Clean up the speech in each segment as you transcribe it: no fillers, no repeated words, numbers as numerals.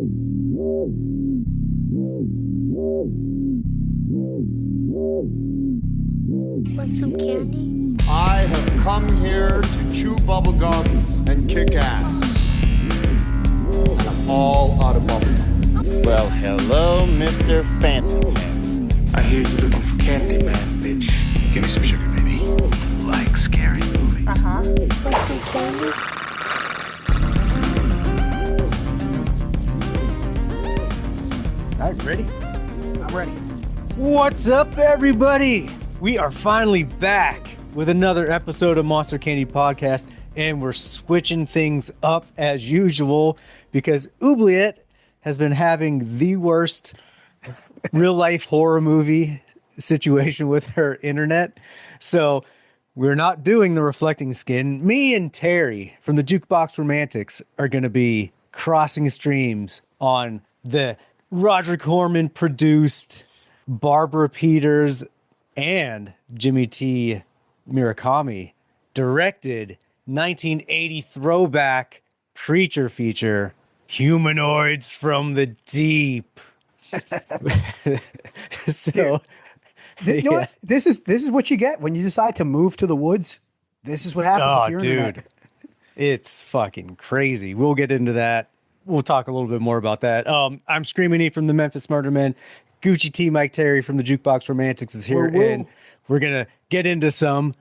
Want some candy? I have come here to chew bubblegum and kick ass. And I'm all out of bubblegum. Well, hello, Mr. Fancy Pants. I hear you looking for candy, man, bitch. Give me some sugar, baby. Like scary movies. Uh-huh. Want some candy? All right, ready? I'm ready. What's up, everybody? We are finally back with another episode of Monster Candy Podcast, and we're switching things up as usual because Oubliette has been having the worst real-life horror movie situation with her internet. So we're not doing the reflecting skin. Me and Terry from the Jukebox Romantics are going to be crossing streams on the Roger Corman produced, Barbara Peters and Jimmy T. Murakami directed 1980 throwback creature feature, Humanoids From The Deep. So, you know what? This is what you get when you decide to move to the woods. This is what happens with your internet. It's fucking crazy. We'll get into that. We'll talk a little bit more about that. I'm Screamin E from the Memphis Murder Men. Gucci T. Mike Terry from the Jukebox Romantics is here, and we're gonna get into some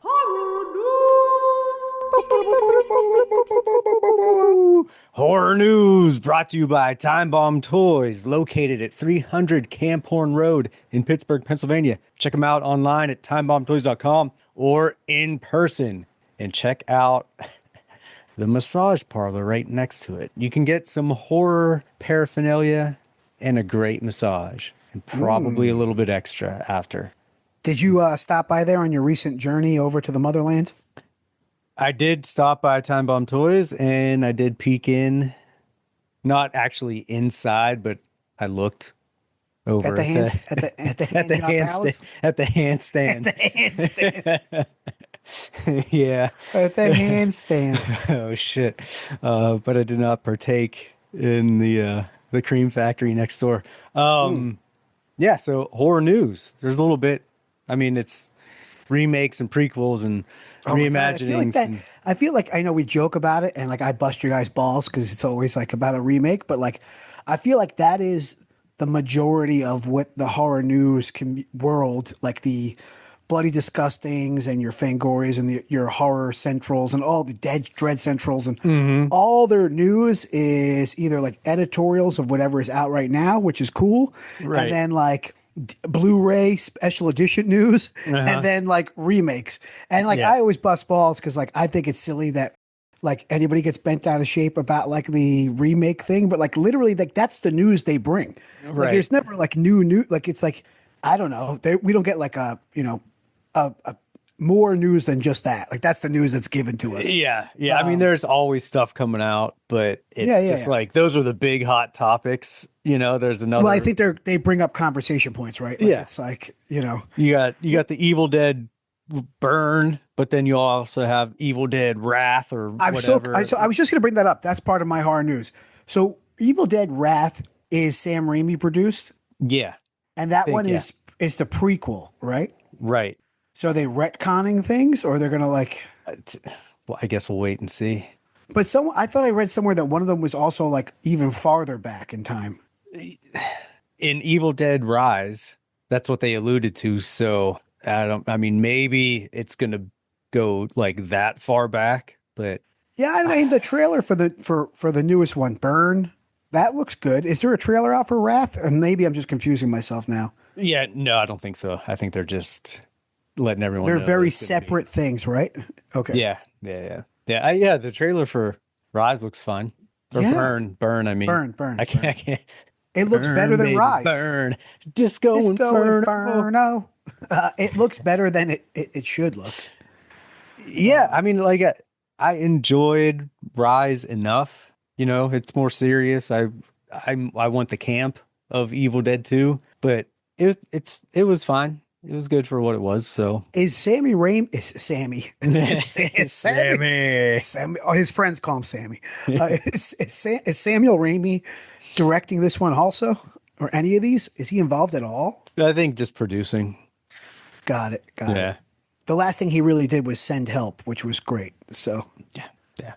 horror news brought to you by Time Bomb Toys, located at 300 Camp Horn Road in Pittsburgh, Pennsylvania. Check them out online at timebombtoys.com or in person, and check out the massage parlor right next to it. You can get some horror paraphernalia and a great massage, and probably a little bit extra after. Did you stop by there on your recent journey over to the motherland? I did stop by Time Bomb Toys, and I did peek in, not actually inside, but I looked over at the handstand. At the handstand. Yeah. At the handstand. Oh shit. But I did not partake in the cream factory next door. Yeah, so horror news. There's a little bit, I mean, it's remakes and prequels and reimaginings. I feel like I know we joke about it, and like I bust your guys' balls because it's always like about a remake, but like I feel like that is the majority of what the horror news world, like the Bloody Disgustings and your Fangories and your Horror Centrals and all the Dread Centrals and all their news is either like editorials of whatever is out right now, which is cool, and then like Blu-ray special edition news, and then like remakes. And like I always bust balls because like I think it's silly that like anybody gets bent out of shape about like the remake thing, but like literally like that's the news they bring. Like there's never like new like it's like I don't know. We don't get like a more news than just that. Like that's the news that's given to us. Yeah. I mean, there's always stuff coming out, but it's just like those are the big hot topics. You know, there's another. Well, I think they bring up conversation points, right? Like it's like you got the Evil Dead burn, but then you also have Evil Dead Wrath or whatever. I was just going to bring that up. That's part of my horror news. So Evil Dead Wrath is Sam Raimi produced. Yeah. And that one is the prequel, right? Right. So are they retconning things, or they're going to like... Well, I guess we'll wait and see. But I thought I read somewhere that one of them was also like even farther back in time. In Evil Dead Rise, that's what they alluded to. So I mean, maybe it's going to go like that far back, but... Yeah, I mean, the trailer for the newest one, Burn, that looks good. Is there a trailer out for Wrath? And maybe I'm just confusing myself now. Yeah, no, I don't think so. I think they're just letting everyone know. They're very separate things, right? Okay. Yeah. The trailer for Rise looks fun. Or Burn. I mean, Burn. I can't. It looks better than Rise. Burn. Disco Inferno. It looks better than it should look. Yeah, I mean, like I enjoyed Rise enough. You know, it's more serious. I want the camp of Evil Dead 2, but it was fine. It was good for what it was. So is Sammy Raimi? Is Sammy? Sammy. Oh, his friends call him Sammy. Is Samuel Raimi directing this one also, or any of these? Is he involved at all? I think just producing. Got it. Got it. Yeah. The last thing he really did was Send Help, which was great. So Yeah.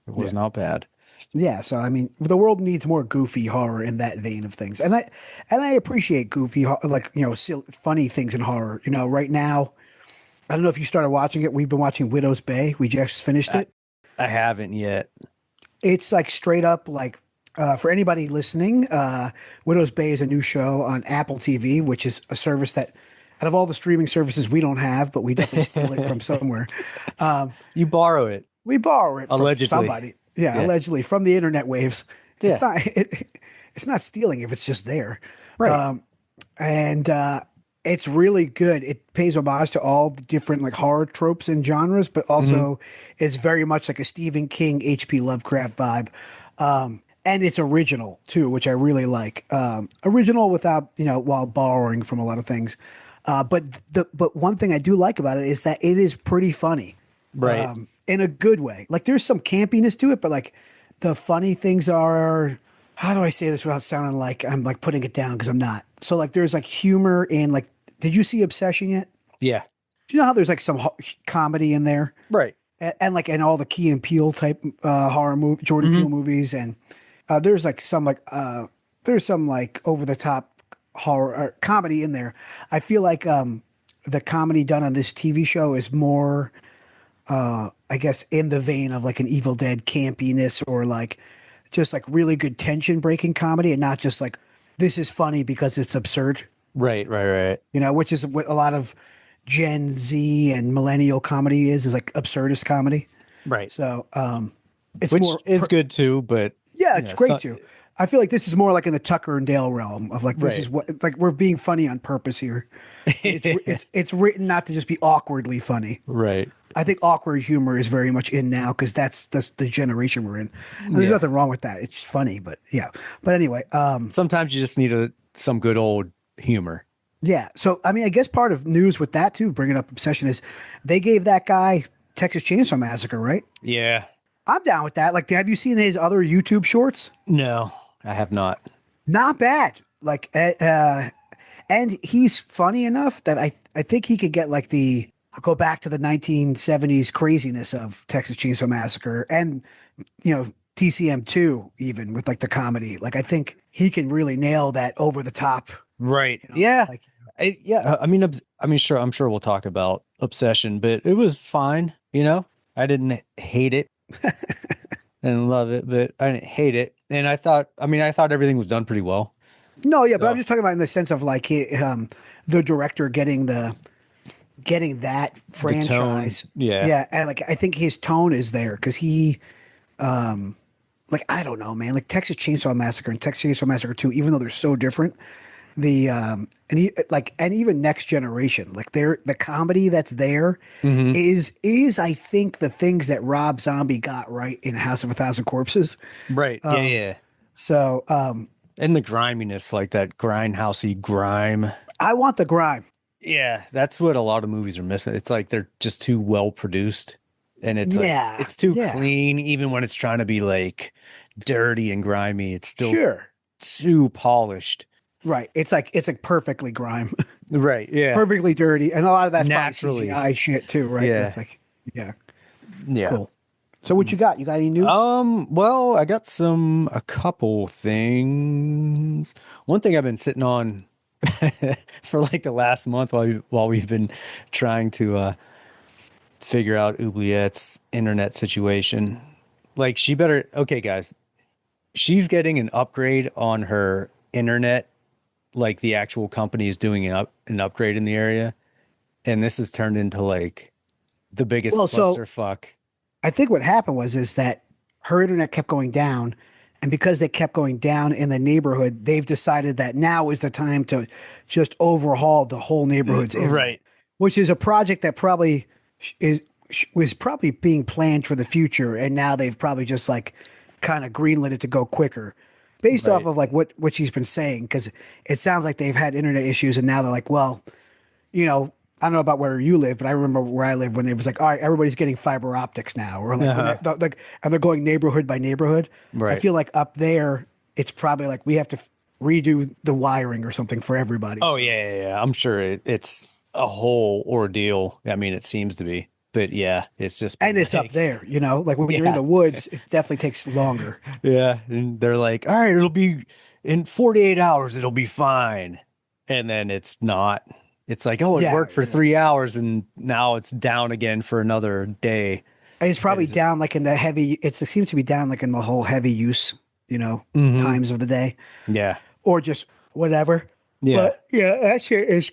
It was not bad. yeah, so I mean, the world needs more goofy horror in that vein of things, and I appreciate goofy, like funny things in horror. Right now, I don't know if you started watching it. We've been watching Widow's Bay. We just finished it. I haven't yet. It's like straight up like for anybody listening, Widow's Bay is a new show on Apple TV, which is a service that out of all the streaming services we don't have, but we definitely steal it from somewhere. You borrow it. We borrow it Allegedly. from somebody. Yeah, allegedly from the internet waves. Yeah. It's not it's not stealing if it's just there. Right. And it's really good. It pays homage to all the different like horror tropes and genres, but also is very much like a Stephen King, H.P. Lovecraft vibe. And it's original too, which I really like. Original without, while borrowing from a lot of things. But one thing I do like about it is that it is pretty funny. Right. In a good way. Like there's some campiness to it, but like the funny things are, how do I say this without sounding like I'm like putting it down? Because I'm not. So like there's like humor in like, did you see Obsession yet? Yeah. Do you know how there's like some comedy in there? Right. And like in all the Key and Peele type horror movie, Jordan Peele movies, and there's some over the top horror comedy in there. I feel like the comedy done on this TV show is more, I guess, in the vein of like an Evil Dead campiness, or like just like really good tension breaking comedy, and not just like this is funny because it's absurd. Right. Which is what a lot of Gen Z and millennial comedy is like absurdist comedy. Right. So Which is good too, but yeah, it's great too. I feel like this is more like in the Tucker and Dale realm of like this is what like we're being funny on purpose here. It's written not to just be awkwardly funny. Right. I think awkward humor is very much in now because that's the generation we're in. And there's nothing wrong with that. It's funny, but yeah. But anyway, sometimes you just need some good old humor. Yeah. So I mean, I guess part of news with that too, bringing up Obsession, is they gave that guy Texas Chainsaw Massacre, right? Yeah. I'm down with that. Like, have you seen his other YouTube shorts? No, I have not. Not bad. Like, and he's funny enough that I think he could get like go back to the 1970s craziness of Texas Chainsaw Massacre and, TCM 2 even with like the comedy. Like, I think he can really nail that over the top. Right. Yeah. Like, I'm sure we'll talk about Obsession, but it was fine. I didn't hate it and love it, but I didn't hate it. And I thought everything was done pretty well. No, yeah, but I'm just talking about in the sense of like the director getting that franchise. Yeah. And like, I think his tone is there because he, like, I don't know, man, like Texas Chainsaw Massacre and Texas Chainsaw Massacre 2, even though they're so different, and even Next Generation, like the comedy that's there is I think the things that Rob Zombie got right in House of a Thousand Corpses. Right. Yeah. So, and the griminess, like that grindhousey grime. I want the grime. Yeah, that's what a lot of movies are missing. It's like they're just too well produced, and it's it's too clean. Even when it's trying to be like dirty and grimy, it's still too polished. Right. It's like perfectly grime. Right. Yeah. Perfectly dirty, and a lot of that's naturally CGI shit too. Right. Yeah. It's like cool. So what you got? You got any news? Well, I got a couple things. One thing I've been sitting on for like the last month while we've been trying to figure out Oubliette's internet situation. Like, okay, guys, she's getting an upgrade on her internet. Like, the actual company is doing an upgrade in the area, and this has turned into like the biggest clusterfuck. I think what happened is that her internet kept going down, and because they kept going down in the neighborhood, they've decided that now is the time to just overhaul the whole neighborhood's internet, right? Which is a project that probably was probably being planned for the future, and now they've probably just like kind of greenlit it to go quicker, based off of like what she's been saying, because it sounds like they've had internet issues, and now they're like, well, I don't know about where you live, but I remember where I live when it was like, all right, everybody's getting fiber optics now, or like, and they're going neighborhood by neighborhood. Right. I feel like up there, it's probably like we have to redo the wiring or something for everybody. Oh So- yeah. I'm sure it's a whole ordeal. I mean, it seems to be, but yeah, it's just and it's up like, there, you know, like when you're in Yeah. the woods, it definitely takes longer. yeah, and they're like, all right, it'll be in 48 hours, it'll be fine, and then it's not. It's like, oh, it Yeah, worked for 3 hours, and now it's down again for another day. And it's probably It's- down like in the heavy. It seems to be down like in the whole heavy use, you know, times of the day, Yeah, or just whatever. Yeah. But yeah, that shit is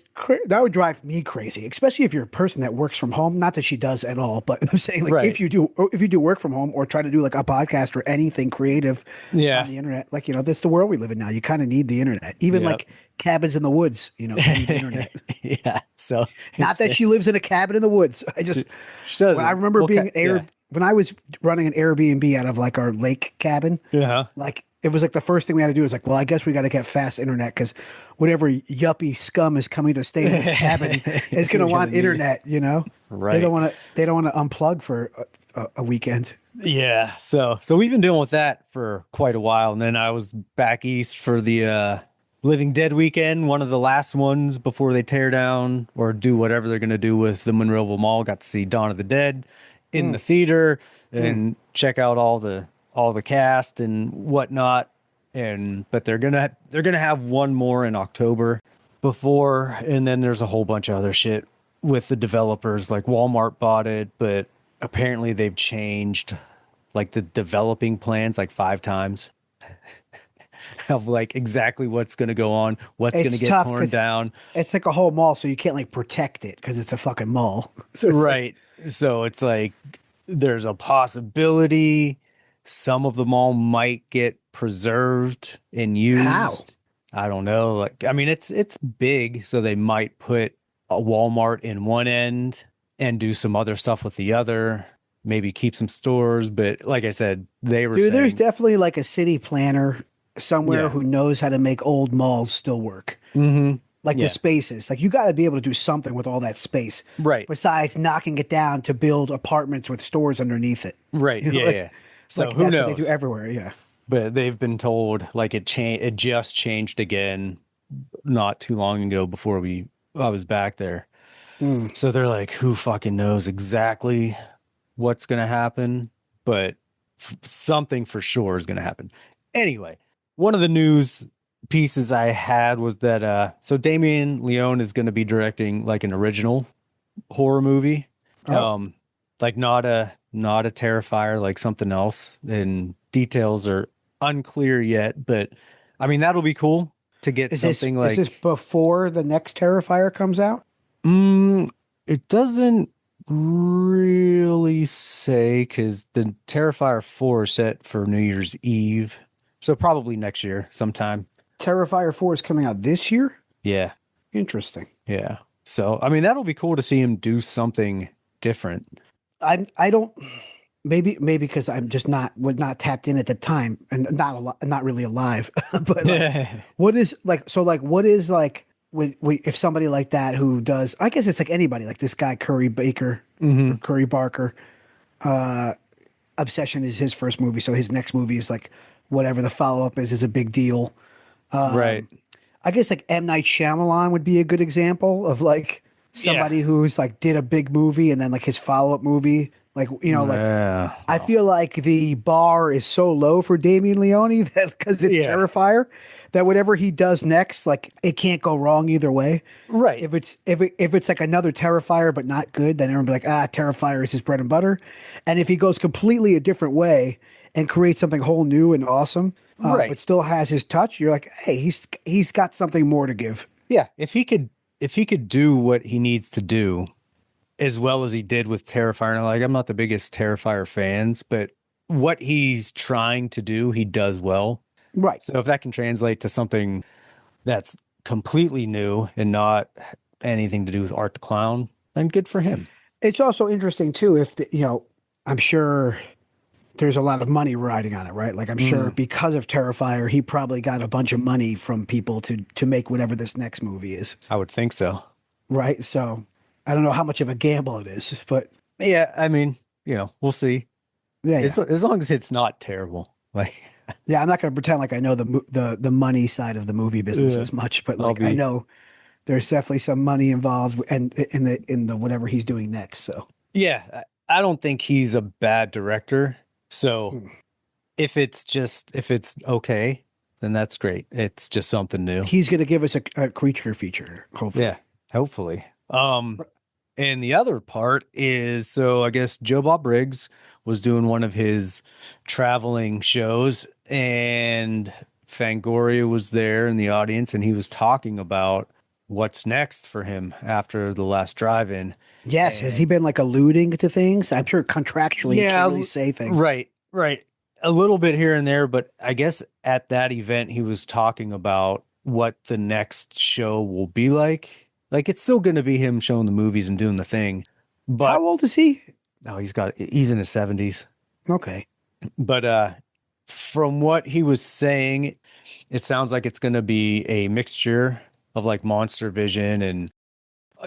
that would drive me crazy, especially if you're a person that works from home. Not that she does at all, but I'm saying like Right. if you do work from home or try to do like a podcast or anything creative Yeah. on the internet, like you know, this is the world we live in now. You kind of need the internet, even Yep. like cabins in the woods. You know, you need the internet. yeah. So Not that she lives in a cabin in the woods. I just She doesn't. when I remember Well, being yeah. when I was running an Airbnb out of like our lake cabin. Yeah. Like it was like the first thing we had to do was like, well, I guess we got to get fast internet because whatever yuppie scum is coming to stay in this cabin is going to want need it. internet. You know, Right. They don't want to. They don't want to unplug for a weekend. Yeah, so we've been dealing with that for quite a while, and then I was back east for the Living Dead weekend, one of the last ones before they tear down or do whatever they're gonna do with the Monroeville Mall. Got to see Dawn of the Dead in the theater and check out all the cast and whatnot. But they're gonna have one more in October before, and then there's a whole bunch of other shit with the developers. Like Walmart bought it, but apparently they've changed like the developing plans like 5 times of like exactly what's going to go on, what's going to It's get tough torn 'cause down. It's like a whole mall, so you can't like protect it because it's a fucking mall. So it's like- Right. So it's like there's a possibility some of the mall might get preserved and used. How? I don't know. Like, I mean, it's big, so they might put a Walmart in one end and do some other stuff with the other. Maybe keep some stores, but like I said, they were dude, there's saying, definitely like a city planner somewhere Yeah. who knows how to make old malls still work. Like Yeah. the spaces, like you got to be able to do something with all that space, Right. Besides knocking it down to build apartments with stores underneath it, right, You know, yeah, like- yeah. So like who that's knows? what they do everywhere. Yeah, But they've been told like it just changed again not too long ago before I was back there. So they're like, who fucking knows exactly what's going to happen, but something for sure is going to happen. Anyway, one of the news pieces I had was that so Damien Leone is going to be directing like an original horror movie. Like not a Terrifier, like something else, and details are unclear yet, but I mean that'll be cool to get something like is this before the next Terrifier comes out? it doesn't really say, because the Terrifier 4 is set for New Year's Eve, so probably next year sometime. Terrifier 4 is coming out this year. Yeah, Interesting. yeah. So I mean that'll be cool to see him do something different. I don't maybe because I'm just was not tapped in at the time and not really alive. But like, what is like what is like if somebody like that who does, I guess it's like anybody like this guy Curry Baker or Curry Barker, Obsession is his first movie, so his next movie is like whatever the follow-up is a big deal. Right. I guess like M. Night Shyamalan would be a good example of like somebody who's like did a big movie and then like his follow-up movie, like, you know, like Yeah. I feel like the bar is so low for Damien Leone that because it's Yeah. Terrifier, that whatever he does next, like it can't go wrong either way. Right. If it's like another Terrifier but not good, then everyone will be like, Terrifier is his bread and butter. And if he goes completely a different way and creates something whole new and awesome, Right. but still has his touch, you're like, hey, he's got something more to give. Yeah, if he could do what he needs to do as well as he did with Terrifier, and like I'm not the biggest Terrifier fans, but what he's trying to do, he does well. Right. So if that can translate to something that's completely new and not anything to do with Art the Clown, then good for him. It's also interesting too if I'm sure there's a lot of money riding on it, right? Like I'm sure because of Terrifier, he probably got a bunch of money from people to make whatever this next movie is, I would think so. right? So I don't know how much of a gamble it is, but Yeah, I mean, we'll see. yeah, As long as it's not terrible. Like Yeah, I'm not going to pretend like I know the money side of the movie business Yeah. as much, but I'll like I be- know there's definitely some money involved and in the whatever he's doing next. So Yeah, I don't think he's a bad director. So Hmm. if it's okay, then that's great. It's just something new. he's going to give us a creature feature, hopefully. Yeah, hopefully. And the other part is, so I guess Joe Bob Briggs was doing one of his traveling shows, and Fangoria was there in the audience, and he was talking about what's next for him after the last drive-in. Yes, has he been like alluding to things? I'm sure contractually he can't really say things. Right. A little bit here and there, but I guess at that event he was talking about what the next show will be like. Like it's still going to be him showing the movies and doing the thing, but How old is he? he's in his 70s. Okay. But from what he was saying, it sounds like it's going to be a mixture of like Monster Vision and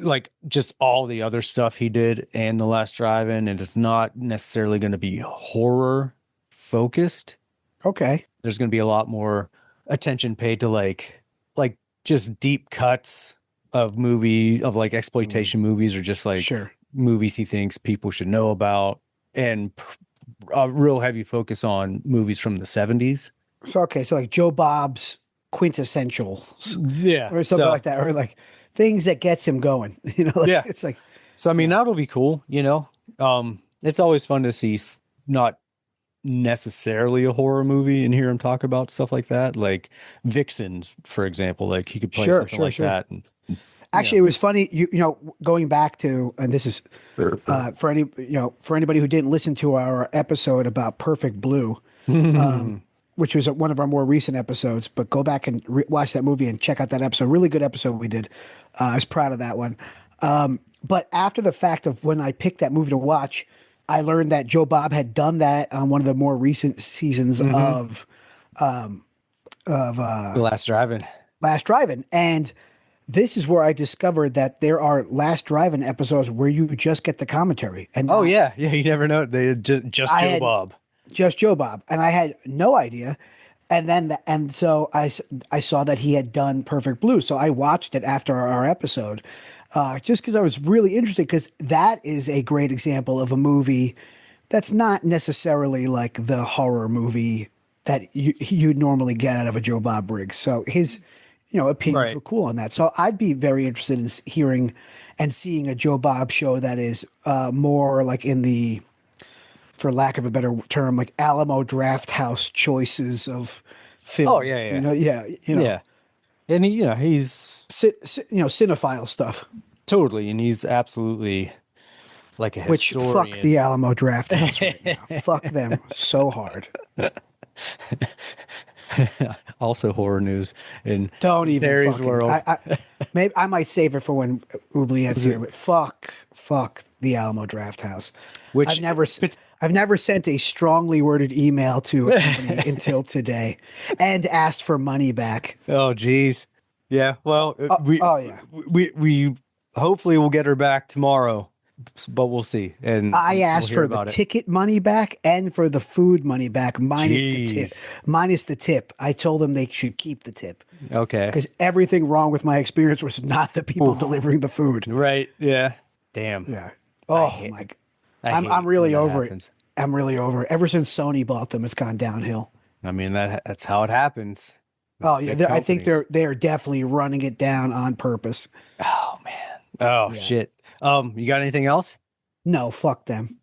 like just all the other stuff he did and The Last Drive-In, and it's not necessarily going to be horror focused. Okay. There's going to be a lot more attention paid to like just deep cuts of like exploitation movies, or just like Sure. movies he thinks people should know about, and a real heavy focus on movies from the 70s. So okay, so like Joe Bob's quintessentials Yeah. or something like that, or like things that gets him going. Like, Yeah. it's like So, I mean, that'll be cool, It's always fun to see not necessarily a horror movie and hear him talk about stuff like that. Like Vixens, for example, like he could play something like that. And, actually, it was funny. Going back to, and this is for anybody who didn't listen to our episode about Perfect Blue, which was one of our more recent episodes. But go back and watch that movie and check out that episode. Really good episode we did. I was proud of that one. But after the fact of when I picked that movie to watch, I learned that Joe Bob had done that on one of the more recent seasons of The Last Drive-In. Last Drive-In. And this is where I discovered that there are Last Drive-In episodes where you just get the commentary. And Oh, yeah. Yeah, you never know. They just Joe Bob. Just Joe Bob. And I had no idea. And then so I saw that he had done Perfect Blue. So I watched it after our episode. Just because I was really interested, because that is a great example of a movie that's not necessarily like the horror movie that you'd normally get out of a Joe Bob Briggs. So his, opinions were cool on that. So I'd be very interested in hearing and seeing a Joe Bob show that is more like in the, for lack of a better term, like Alamo Drafthouse choices of film. Oh, yeah. Yeah. And he's cinephile stuff. totally, and he's absolutely like a Which historian. fuck the Alamo Drafthouse right now. Fuck them so hard. Also horror news in Don't even Terry's fucking, world. maybe I might save it for when Oubliette's here, but fuck the Alamo Drafthouse. Which I've never sent a strongly worded email to a company until today, and asked for money back. Oh, geez. Yeah. Well, we hopefully we'll get her back tomorrow, but we'll see. And I asked we'll hear for the about it. ticket money back and for the food money back minus the tip. Jeez. Minus the tip. I told them they should keep the tip Okay. because everything wrong with my experience was not the people delivering the food. Right. Yeah. Damn. Yeah. Oh my God. I'm really over it. I'm really over it. Ever since Sony bought them, it's gone downhill. I mean, that's how it happens. Oh yeah, Big I think companies. they're definitely running it down on purpose. Oh man. Oh shit. You got anything else? No, fuck them.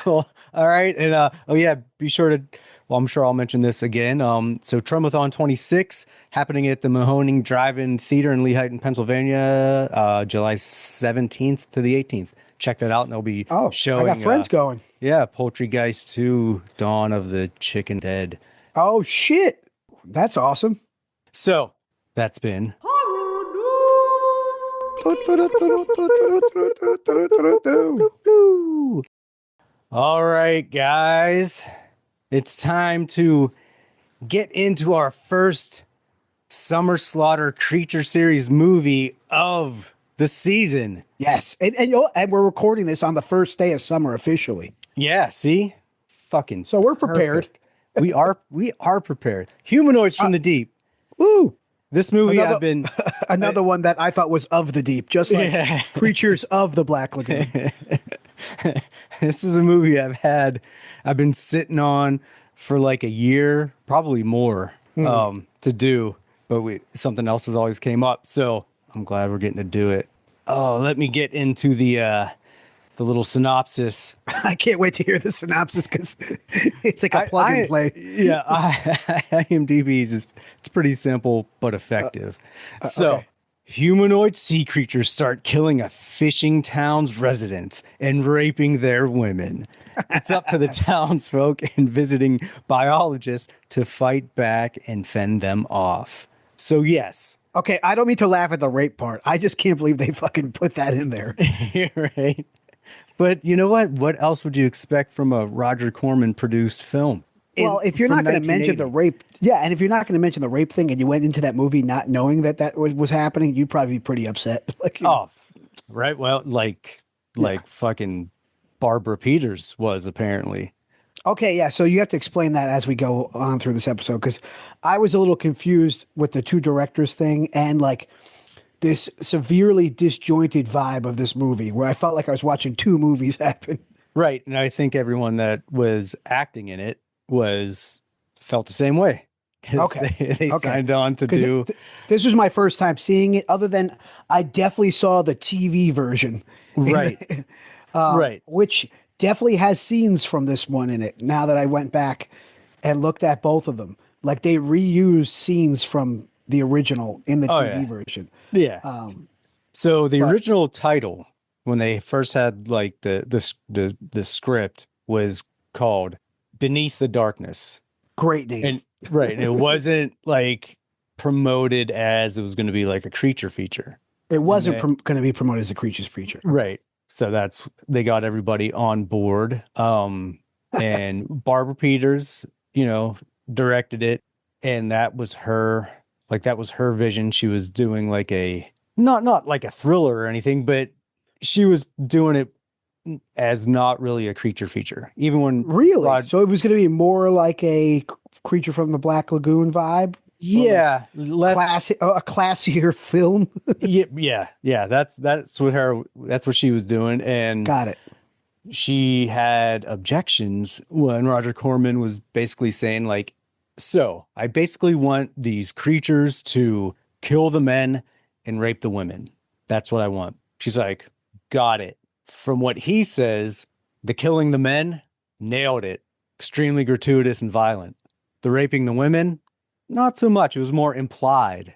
Well, all right. And be sure to, well, I'm sure I'll mention this again. So Trumathon 26 happening at the Mahoning Drive-In Theater in Lehighton, Pennsylvania, July 17th to the 18th. Check that out, and they'll be showing. I got friends going. Yeah, Poultrygeist 2, Dawn of the Chicken Dead. Oh shit, that's awesome. So that's been all right, guys. It's time to get into our first Summer Slaughter Creature Series movie of the season. Yes, and we're recording this on the first day of summer officially. Yeah, see? Fucking So we're prepared. perfect. we are prepared. Humanoids from the deep. Ooh, This movie another, I've been another one that I thought was of the deep, just like Yeah. Creatures of the Black Lagoon. This is a movie I've been sitting on for like a year, probably more, to do, but something else has always came up. So I'm glad we're getting to do it. Oh, let me get into the little synopsis. I can't wait to hear the synopsis because it's like a plug and play. Yeah, IMDb's it's pretty simple but effective. Okay. Humanoid sea creatures start killing a fishing town's residents and raping their women. It's up to the townsfolk and visiting biologists to fight back and fend them off. So yes. Okay, I don't mean to laugh at the rape part. I just can't believe they fucking put that in there. Right. But you know what? What else would you expect from a Roger Corman produced film? Well, if you're from not going to mention the 1980. rape, yeah, and if you're not going to mention the rape thing, and you went into that movie not knowing that was happening, you'd probably be pretty upset. Like, Oh, right. Well, like fucking Barbara Peters was apparently. okay, yeah. So you have to explain that as we go on through this episode because I was a little confused with the two directors thing and like this severely disjointed vibe of this movie where I felt like I was watching two movies happen. Right. And I think everyone that was acting in it felt the same way. 'Cause Okay. they Okay. signed on to 'Cause do. this was my first time seeing it, other than I definitely saw the TV version. Right. Right. Which definitely has scenes from this one in it. Now that I went back and looked at both of them, like they reused scenes from the original in the TV yeah. version. Yeah. So the original title, when they first had like the script, was called Beneath the Darkness. Great name. And right. And it wasn't like promoted as it was going to be like a creature feature. It wasn't going to be promoted as a creature's feature. Right. So they got everybody on board. And Barbara Peters, directed it. And that was her vision. She was doing like not like a thriller or anything, but she was doing it as not really a creature feature. Even when Really? So it was going to be more like a Creature from the Black Lagoon vibe? yeah, less A classier film? yeah. That's what she was doing. And Got it. she had objections when Roger Corman was basically saying like, so I basically want these creatures to kill the men and rape the women. That's what I want. She's like, got it. From what he says, the killing the men, nailed it. Extremely gratuitous and violent. The raping the women, not so much. It was more implied.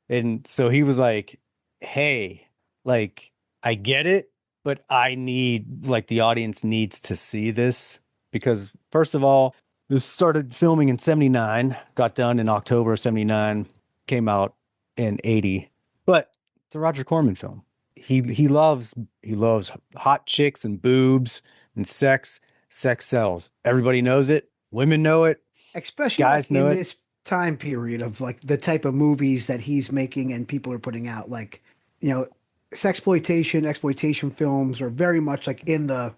And so he was like, hey, like, I get it, but I need, like, the audience needs to see this because, first of all, this started filming in 79, got done in October of 79, came out in 80. But it's a Roger Corman film. He loves hot chicks and boobs and sex. Sex sells. Everybody knows it. Women know it. Especially Guys know in it. this time period of like the type of movies that he's making and people are putting out, like, exploitation films are very much like in the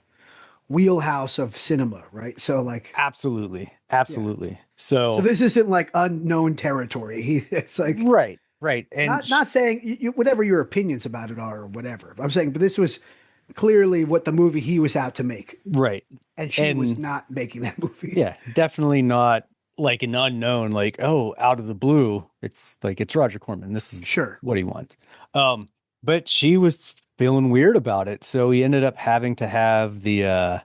wheelhouse of cinema, right? So like, Absolutely. so this isn't like unknown territory. It's like, Right. And not saying whatever your opinions about it are or whatever. I'm saying, but this was clearly what the movie he was out to make. right. And she was not making that movie. Yeah, definitely not like an unknown, like, oh, out of the blue. It's like, it's Roger Corman. This is Sure. what he wants. But she was feeling weird about it. So he ended up having to have the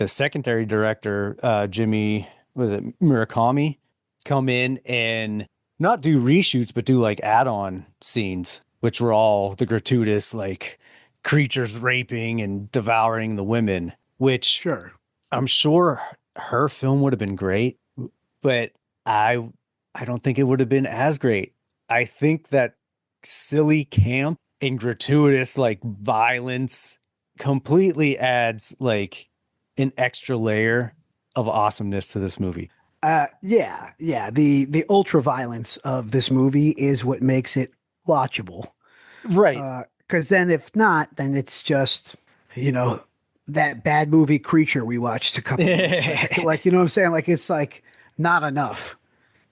secondary director, Jimmy, was it Murakami, come in and not do reshoots, but do like add-on scenes, which were all the gratuitous, like creatures raping and devouring the women, which Sure. I'm sure her film would have been great, but I don't think it would have been as great. I think that silly camp and gratuitous like violence completely adds like an extra layer of awesomeness to this movie. Yeah. The ultra violence of this movie is what makes it watchable. Right. Because then if not, then it's just, that bad movie Creature we watched a couple of years back. Like, you know what I'm saying? Like, it's like, not enough.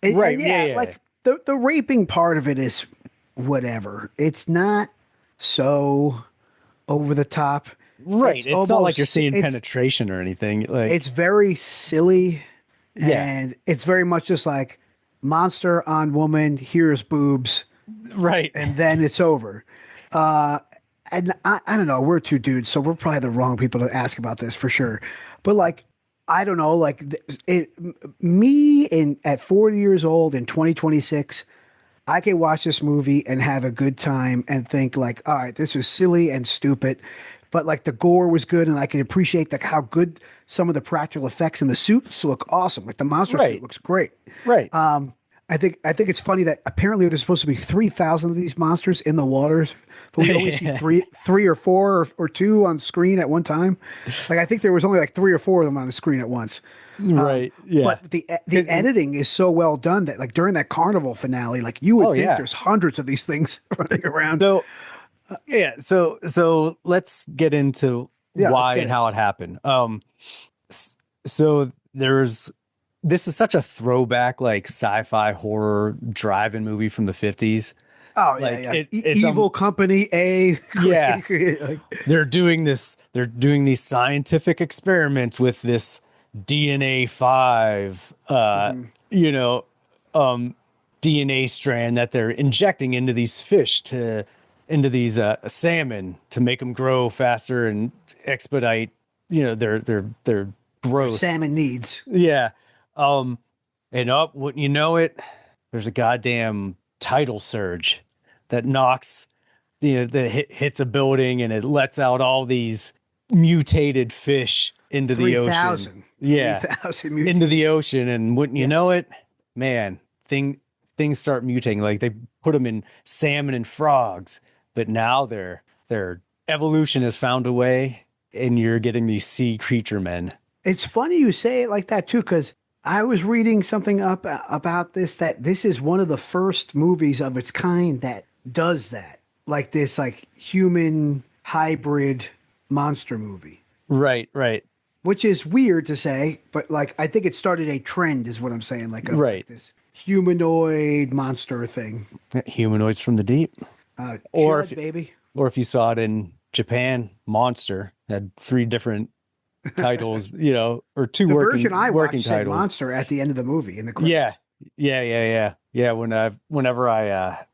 Right, And yeah. like the raping part of it is whatever. It's not so over the top. Right. It's not like you're seeing it's penetration or anything. Like, it's very silly, yeah. and it's very much just like monster on woman, here's boobs, Right. and then it's over. And I don't know, we're two dudes, so we're probably the wrong people to ask about this for sure. But like, I don't know, like me at 40 years old in 2026, I can watch this movie and have a good time and think like, all right, this was silly and stupid, but like the gore was good, and I can appreciate like how good some of the practical effects in the suits look awesome. Like the monster Right. suit looks great. Right. I think it's funny that apparently there's supposed to be 3,000 of these monsters in the waters, but we only see three or four or two on screen at one time. Like I think there was only like 3 or 4 of them on the screen at once. Right. Yeah. But the editing is so well done that like during that carnival finale, like you would think yeah. there's hundreds of these things running around. So, yeah. So let's get into Yeah, let's why get and it. how it happened. So this is such a throwback, like sci-fi horror drive-in movie from the 50s. Oh yeah, Like, yeah. it's Evil Company A. Yeah. Like, They're doing these scientific experiments with this DNA 5 DNA strand that they're injecting into these fish into these salmon to make them grow faster and expedite their growth. salmon needs. Yeah. And wouldn't you know it, there's a goddamn tidal surge that knocks, that hits a building, and it lets out all these mutated fish into the ocean. 3,000. Yeah. 3,000 Into the ocean. And wouldn't you know it, man, things start mutating. Like they put them in salmon and frogs, but now their evolution has found a way, and you're getting these sea creature men. It's funny you say it like that too, because I was reading something up about this, that this is one of the first movies of its kind that does that, like this like human hybrid monster movie, Right. which is weird to say, but like I think it started a trend, is what I'm saying, like Right. this humanoid monster thing. Humanoids from the Deep. Or Chud, baby. Or if you saw it in Japan, Monster had 3 different titles, or 2 The working version I working watched said titles. monster at the end of the movie in the credits. Yeah. Whenever I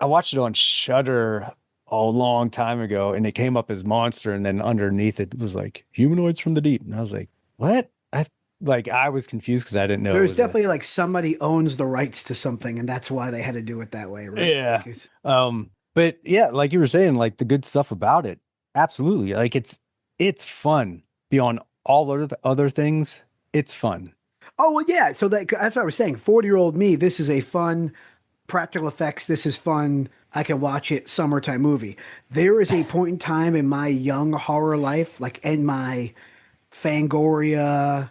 watched it on Shudder a long time ago, and it came up as Monster, and then underneath it was like Humanoids from the Deep, and I was like, what? I was confused because I didn't know. There's definitely like somebody owns the rights to something, and that's why they had to do it that way, right? Yeah. Like it's- But yeah, like you were saying, like the good stuff about it, absolutely. Like it's fun beyond all other things. It's fun. Oh well, yeah. So that's what I was saying. 40-year-old me, this is a fun practical effects. This is fun. I can watch it. Summertime movie. There is a point in time in my young horror life, like in my Fangoria,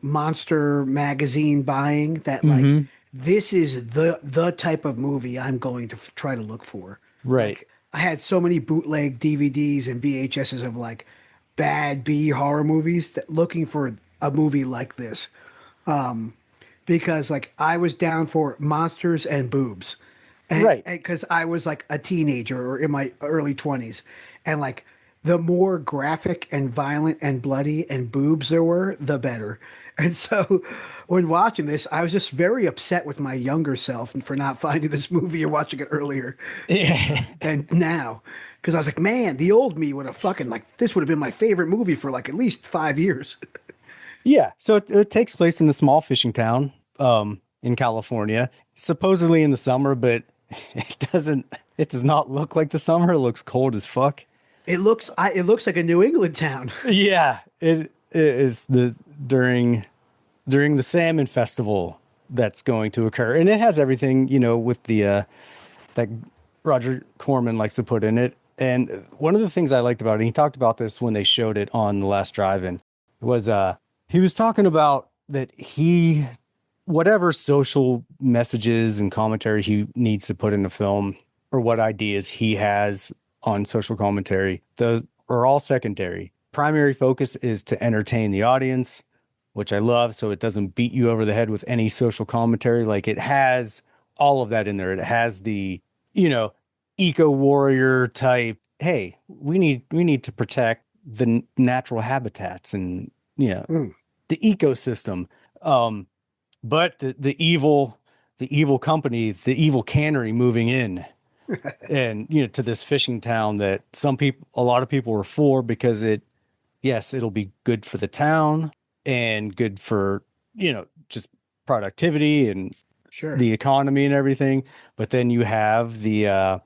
monster magazine buying, that like this is the type of movie I'm going to try to look for. Right. Like, I had so many bootleg DVDs and VHSs of like bad B horror movies, that looking for a movie like this. Because like I was down for monsters and boobs. And, Right. Because I was like a teenager or in my early 20s. And like the more graphic and violent and bloody and boobs there were, the better. And so when watching this, I was just very upset with my younger self for not finding this movie or watching it earlier. Yeah. And now, because I was like, man, the old me would have fucking like, this would have been my favorite movie for like at least 5 years. Yeah. So it takes place in a small fishing town in California, supposedly in the summer, but it does not look like the summer. It looks cold as fuck. It looks like a New England town. Yeah. It is during the salmon festival that's going to occur. And it has everything, with the that Roger Corman likes to put in it. And one of the things I liked about it, and he talked about this when they showed it on the last drive-in, was he was talking about that whatever social messages and commentary he needs to put in the film, or what ideas he has on social commentary, those are all secondary. Primary focus is to entertain the audience, which I love. So it doesn't beat you over the head with any social commentary. Like it has all of that in there. It has the, eco warrior type. Hey, we need to protect the natural habitats and, the ecosystem. But the evil company, the evil cannery moving in and, to this fishing town that a lot of people were for because it'll be good for the town and good for, just productivity and Sure. the economy and everything. But then you have the,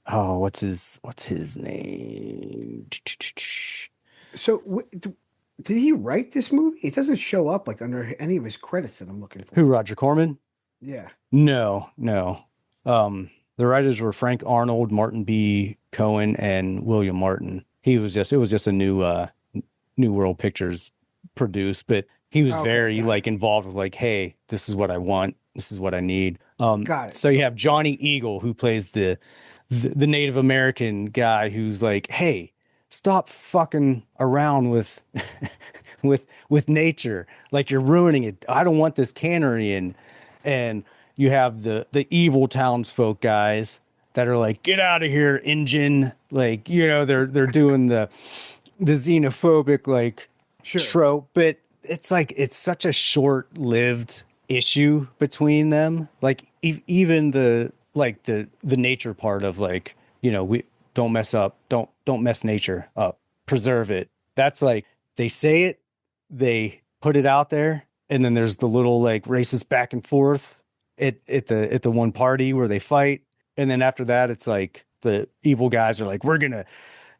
what's his name? So, did he write this movie? It doesn't show up like under any of his credits that I'm looking for. Who, Roger Corman? Yeah. No. The writers were Frank Arnold, Martin B. Cohen, and William Martin. It was just a New World Pictures produced, but he was very involved with like, hey, this is what I want. This is what I need. Got it. So you have Johnny Eagle, who plays the Native American guy who's like, hey, stop fucking around with with nature. Like you're ruining it. I don't want this cannery in. And you have the evil townsfolk guys that are like, get out of here, Injun. Like, they're doing the xenophobic like trope, but it's like it's such a short-lived issue between them. Like even the nature part of like, we don't mess up, don't mess nature up, preserve it. That's like they say it, they put it out there, and then there's the little like racist back and forth at the one party where they fight, and then after that it's like the evil guys are like,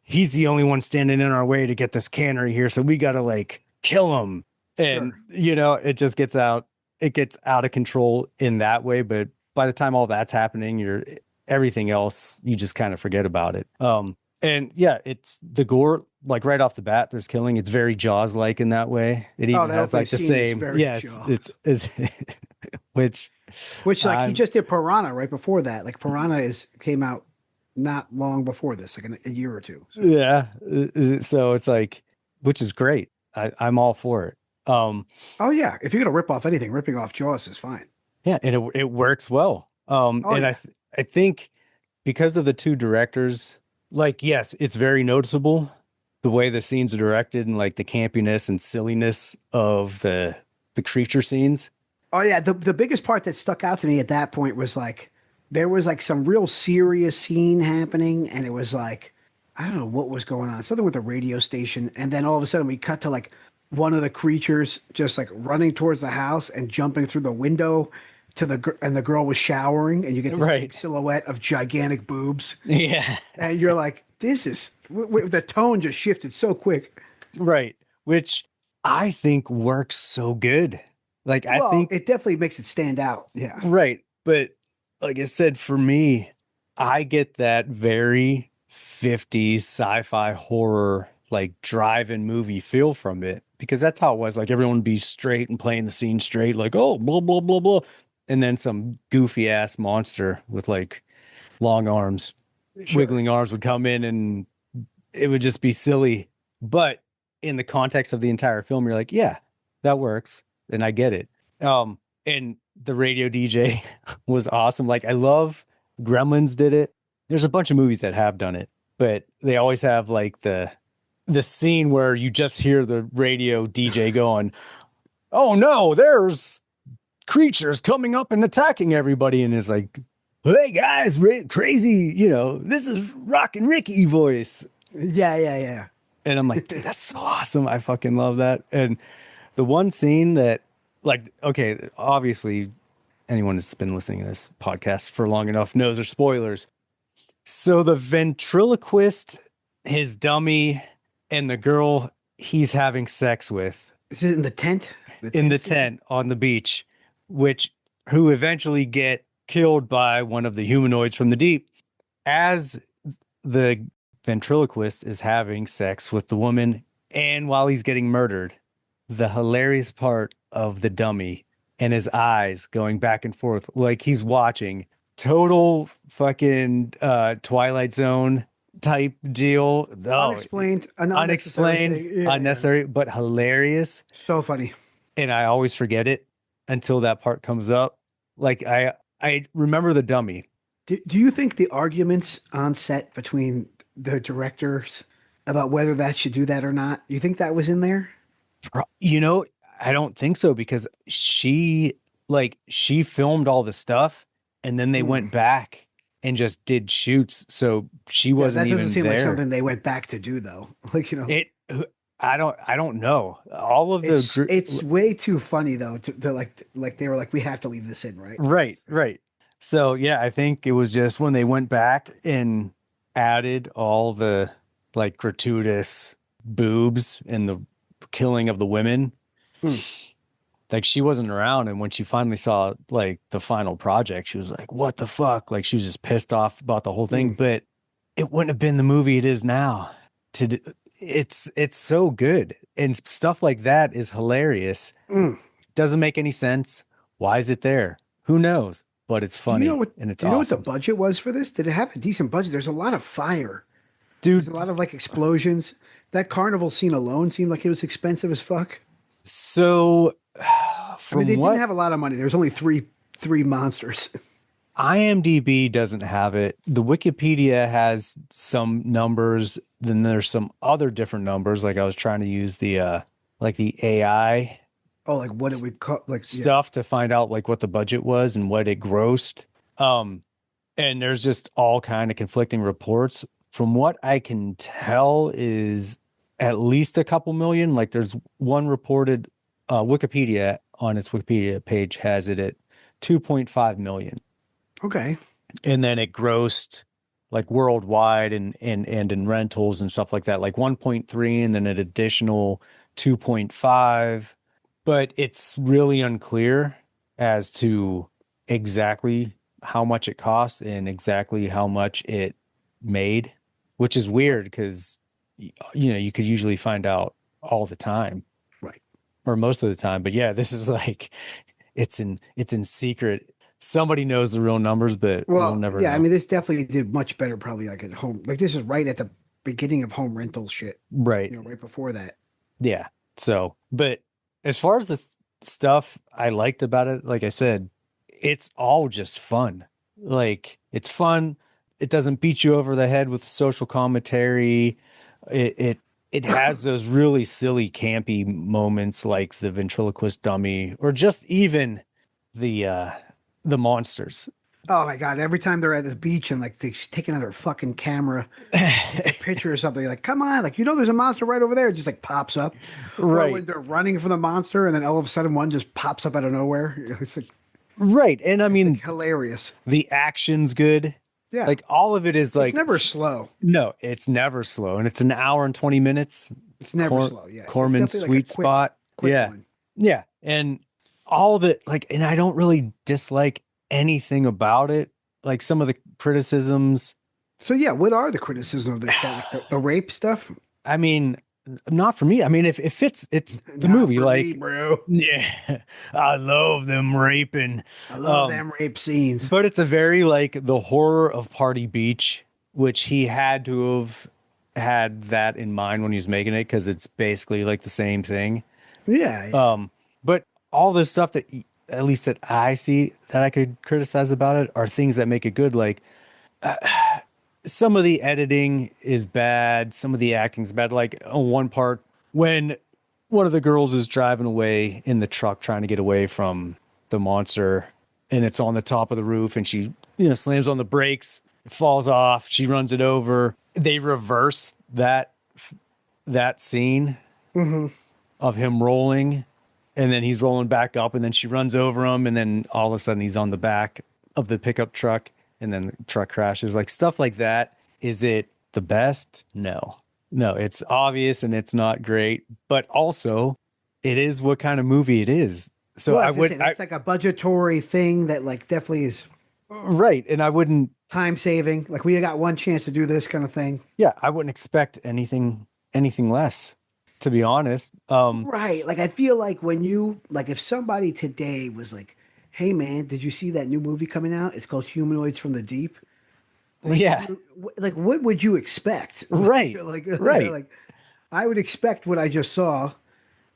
he's the only one standing in our way to get this cannery here, so we gotta like kill him. And it just gets out of control in that way. But by the time all that's happening, everything else, you just kind of forget about it. And yeah, it's the gore, like right off the bat, there's killing. It's very Jaws like in that way. It even has like the same, it's which like he just did Piranha right before that. Like Piranha came out not long before this, like a year or two. So. Yeah. So it's like, which is great. I'm all for it. Oh yeah. If you're going to rip off anything, ripping off Jaws is fine. Yeah. And it works well. I think because of the two directors, like, yes, it's very noticeable the way the scenes are directed and like the campiness and silliness of the creature scenes. Oh yeah. The biggest part that stuck out to me at that point was like, there was like some real serious scene happening, and it was like, I don't know what was going on, something with the radio station. And then all of a sudden we cut to like one of the creatures just like running towards the house and jumping through the window and the girl was showering, and you get this big silhouette of gigantic boobs. Yeah. And you're like, the tone just shifted so quick. Right. Which I think works so good. Like, I think it definitely makes it stand out. Yeah. Right. But like I said, for me, I get that very 50s sci-fi horror, like drive-in movie feel from it, because that's how it was. Like everyone would be straight and playing the scene straight, like, oh, blah, blah, blah, blah. And then some goofy ass monster with like long arms, wiggling arms would come in, and it would just be silly. But in the context of the entire film, you're like, yeah, that works. And I get it. And the radio DJ was awesome. Like, I love Gremlins did it. There's a bunch of movies that have done it, but they always have like the scene where you just hear the radio DJ going, oh no, there's creatures coming up and attacking everybody. And it's like, hey guys, crazy, this is Rockin' Ricky voice. Yeah. And I'm like, dude, that's so awesome. I fucking love that. And the one scene that, like, okay, obviously anyone that's been listening to this podcast for long enough knows there's spoilers. So the ventriloquist, his dummy, and the girl he's having sex with. Is it in the tent? In the tent on the beach, who eventually get killed by one of the humanoids from the deep. As the ventriloquist is having sex with the woman, and while he's getting murdered, the hilarious part of the dummy and his eyes going back and forth like he's watching total fucking Twilight Zone type deal. Unexplained, unnecessary, but hilarious. So funny. and I always forget it until that part comes up. Like I remember the dummy. Do you think the arguments on set between the directors about whether that should do that or not, you think that was in there? You know, I don't think so because she filmed all the stuff and then they went back and just did shoots. So she Yeah, wasn't that doesn't even seem like there. something they went back to do though. Like, It I don't know. All of it's way too funny though to like they were like we have to leave this in, right? right. So yeah, I think it was just when they went back and added all the like gratuitous boobs and the killing of the women. Like she wasn't around, and when she finally saw like the final project, she was like, "What the fuck?" Like she was just pissed off about the whole thing. But it wouldn't have been the movie it is now. It's so good, and stuff like that is hilarious. Doesn't make any sense. Why is it there? Who knows? But it's funny and it's do you know what the awesome. budget was for this? Did it have a decent budget? There's a lot of fire. Dude, There's a lot of like explosions. That carnival scene alone seemed like it was expensive as fuck. so I from mean, they what didn't have a lot of money. There's only three monsters. IMDb doesn't have it. The Wikipedia has some numbers. Then there's some other different numbers. Like I was trying to use the like the AI Oh, like what it would cost, like stuff to find out like what the budget was and what it grossed. And there's just all kind of conflicting reports. From what I can tell is at least a couple million. Like there's one reported Wikipedia on its Wikipedia page has it at 2.5 million. Okay. And then it grossed like worldwide and in rentals and stuff like that, like 1.3 and then an additional 2.5. But it's really unclear as to exactly how much it cost and exactly how much it made, which is weird because you could usually find out all the time, Right. or most of the time. But yeah, this is like it's in secret. Somebody knows the real numbers, but we'll never yeah, know. I mean, this definitely did much better probably like at home. Like this is right at the beginning of home rental shit. Right. Right before that. Yeah. So, but as far as the stuff I liked about it, like I said, it's all just fun. Like it's fun. It doesn't beat you over the head with social commentary. It has those really silly, campy moments like the ventriloquist dummy, or just even the monsters. Oh my god! Every time they're at the beach and like she's taking out her fucking camera, take a picture or something, like come on, like there's a monster right over there. It just like pops up. Right. Or when they're running from the monster and then all of a sudden one just pops up out of nowhere. It's like Right. And I mean, hilarious. the action's good. Yeah. Like all of it is like It's never slow. No, it's never slow. And it's an hour and 20 minutes. It's never slow. Yeah. Corman's It's definitely sweet like a spot. quick Yeah. one. Yeah. And all of it, like, and I don't really dislike anything about it. Like some of the criticisms. So yeah, what are the criticisms of this guy? Like the rape stuff? I mean, not for me. I mean, if it's the Not movie, for like, me, bro. yeah, I love them raping. I love them rape scenes. But it's a very like the horror of Party Beach, which he had to have had that in mind when he was making it because it's basically like the same thing. Yeah. But all this stuff that at least that I see that I could criticize about it are things that make it good. Like some of the editing is bad, some of the acting's bad. Like on one part when one of the girls is driving away in the truck trying to get away from the monster, and it's on the top of the roof, and she slams on the brakes, it falls off, she runs it over. They reverse that scene of him rolling, and then he's rolling back up, and then she runs over him, and then all of a sudden he's on the back of the pickup truck, and then the truck crashes. Like stuff like that. Is it the best? No, it's obvious and it's not great, but also it is what kind of movie it is. So it's like a budgetary thing that like definitely is right. And I wouldn't time saving. Like we got one chance to do this kind of thing. Yeah. I wouldn't expect anything less, to be honest. Right. Like I feel like when if somebody today was like, hey man, did you see that new movie coming out? It's called Humanoids from the Deep. Yeah. Like what would you expect? Right. Like right. Like I would expect what I just saw.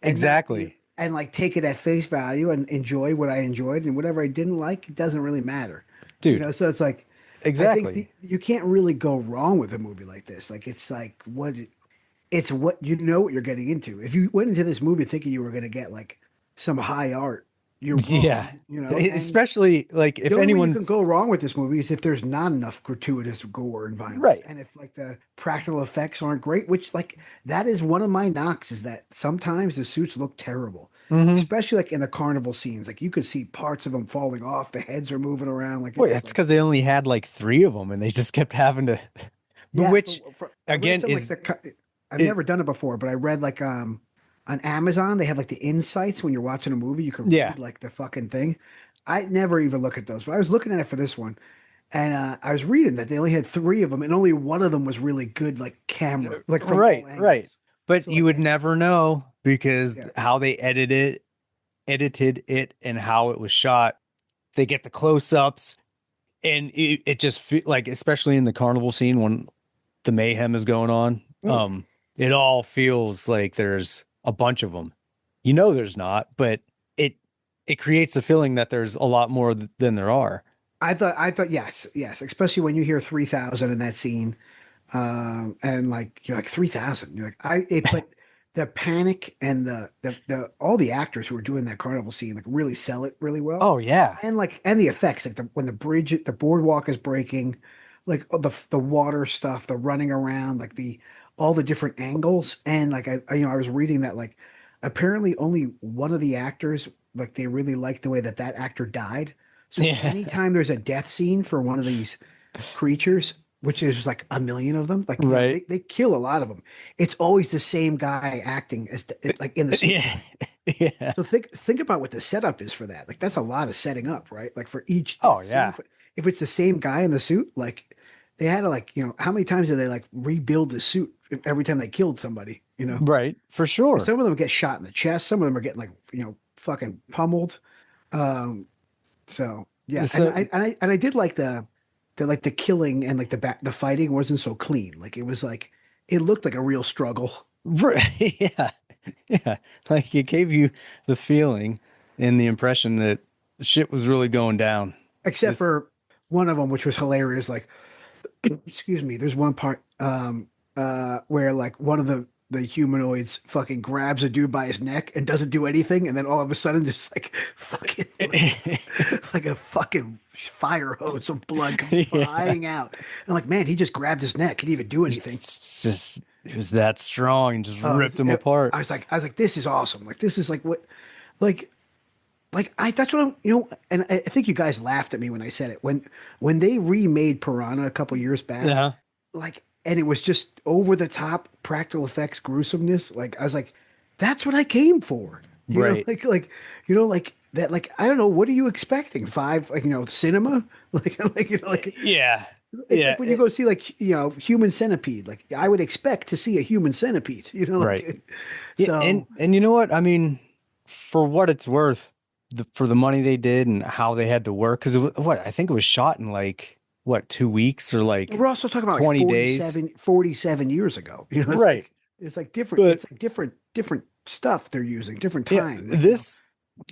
Exactly. and like take it at face value and enjoy what I enjoyed, and whatever I didn't like, it doesn't really matter. Dude, So it's like I think exactly. you can't really go wrong with a movie like this. Like it's like it's what you know what you're getting into. If you went into this movie thinking you were going to get like some high art, you're Yeah. wrong. And Especially like the if only way you can anyone's go wrong with this movie is if there's not enough gratuitous gore and violence, right. and if like the practical effects aren't great, which like that is one of my knocks is that sometimes the suits look terrible, Mm-hmm. especially like in the carnival scenes. Like you could see parts of them falling off, the heads are moving around. Like Well, it's it's like because they only had like three of them and they just kept having to, yeah. which I read again some like is I've it, never done it before, but I read like on Amazon they have like the insights when you're watching a movie. You can yeah. read like the fucking thing. I never even look at those, but I was looking at it for this one. And I was reading that they only had three of them, and only one of them was really good, like camera, like from all Right. angles. But So you like, would nener know because yeah, how they edited it and how it was shot. They get the close-ups and it just like, especially in the carnival scene when the mayhem is going on, Mm. it all feels like there's a bunch of them. You know, there's not, but it it creates the feeling that there's a lot more than there are. I thought, yes, especially when you hear 3,000 in that scene, and like you're like 3,000, you're like but the panic and the all the actors who are doing that carnival scene like really sell it really well, Oh yeah. and the effects like when the boardwalk is breaking, like the water stuff, the running around, like the all the different angles, and like I was reading that like apparently only one of the actors like they really liked the way that actor died. So Yeah. anytime there's a death scene for one of these creatures, which is like a million of them, like Right. they kill a lot of them. It's always the same guy acting as like in the suit. Yeah. Yeah. So think about what the setup is for that. Like that's a lot of setting up, right? Like for each Oh death scene, yeah. if it's the same guy in the suit, like they had to like how many times did they like rebuild the suit every time they killed somebody? Right. For sure. Some of them get shot in the chest. Some of them are getting like fucking pummeled. Um, so yeah, So and I did like the killing and like the fighting wasn't so clean. Like it was like it looked like a real struggle. right. Yeah. Yeah. Like it gave you the feeling and the impression that shit was really going down. Except This for one of them, which was hilarious. Like, excuse me, there's one part where like one of the humanoids fucking grabs a dude by his neck and doesn't do anything, and then all of a sudden just like fucking like a fucking fire hose of blood comes yeah. flying out. And I'm like, man, he just grabbed his neck. He didn't even do anything. It's just it was that strong and just Oh, ripped him apart. I was like, this is awesome. Like this is like what, like, that's what and I think you guys laughed at me when I said it when they remade Piranha a couple years back, Yeah. like, and it was just over the top practical effects gruesomeness. Like I was like, that's what I came for. Right. Like that. Like I don't know, what are you expecting? Five, like cinema, like Yeah. it's Yeah. like when you go see like Human Centipede. Like I would expect to see a human centipede. Right. Yeah, So and you know what? I mean, for what it's worth, for the money they did and how they had to work, because what I think it was shot in like what 2 weeks or like we're also talking about 20 like days. 47 years ago. Right. It's like different. But It's like different stuff they're using, different yeah, time. this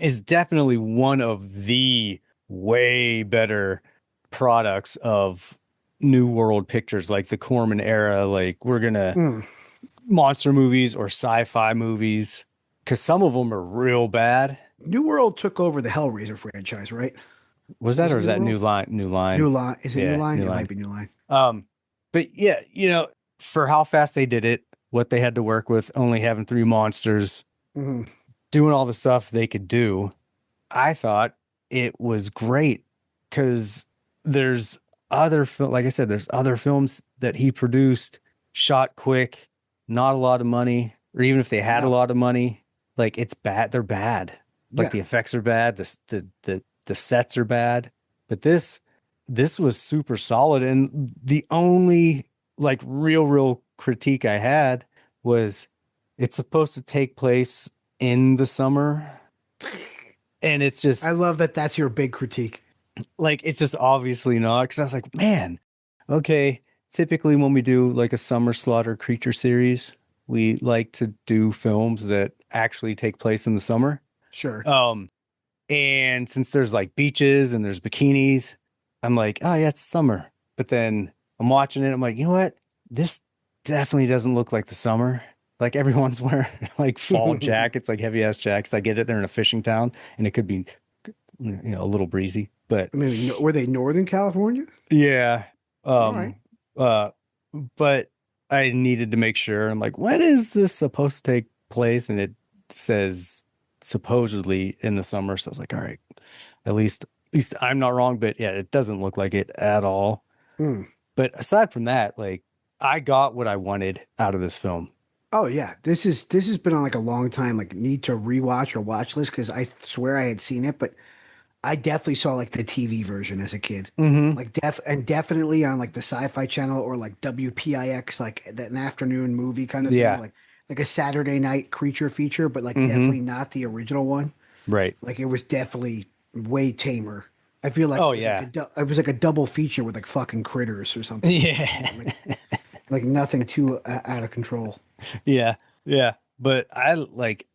is definitely one of the way better products of New World Pictures, like the Corman era. Like we're gonna Mm. monster movies or sci-fi movies, because some of them are real bad. New World took over the Hellraiser franchise, right? Was that Was or it is New that World? New Line? New New Line? Line. Is it New Yeah, Line? New It Line. might be New Line. But yeah, for how fast they did it, what they had to work with, only having three monsters, Mhm. doing all the stuff they could do, I thought it was great because there's like I said, there's other films that he produced, shot quick, not a lot of money, or even if they had a No. lot of money, like it's bad. They're bad. Like Yeah. the effects are bad. The sets are bad. But this was super solid. And the only like real critique I had was it's supposed to take place in the summer. And it's just I love that. That's your big critique. like, it's just obviously not. Because I was like, man, okay. Typically, when we do like a summer slaughter creature series, we like to do films that actually take place in the summer. Sure. And since there's like beaches and there's bikinis, I'm like, oh yeah, it's summer. But then I'm watching it, I'm like, you know what? This definitely doesn't look like the summer. Like everyone's wearing like fall jackets, like heavy ass jackets. I get it, they're in a fishing town, and it could be, a little breezy, but I mean, were they Northern California? yeah. All right. Uh, but I needed to make sure. I'm like, when is this supposed to take place? And it says supposedly in the summer. So I was like, all right, at least I'm not wrong. But yeah, it doesn't look like it at all. Hmm. But aside from that, like I got what I wanted out of this film. Oh yeah, this has been on like a long time like need to rewatch or watch list because I swear I had seen it, but I definitely saw like the TV version as a kid. Mm-hmm. Like definitely on like the Sci-Fi Channel or like WPIX, like that an afternoon movie kind of thing, Yeah. like a Saturday night creature feature, but like Mm-hmm. definitely not the original one. Right. Like it was definitely way tamer. I feel like Oh it was like yeah. it was like a double feature with like fucking critters or something. Yeah. Like nothing too out of control. Yeah, yeah. But I like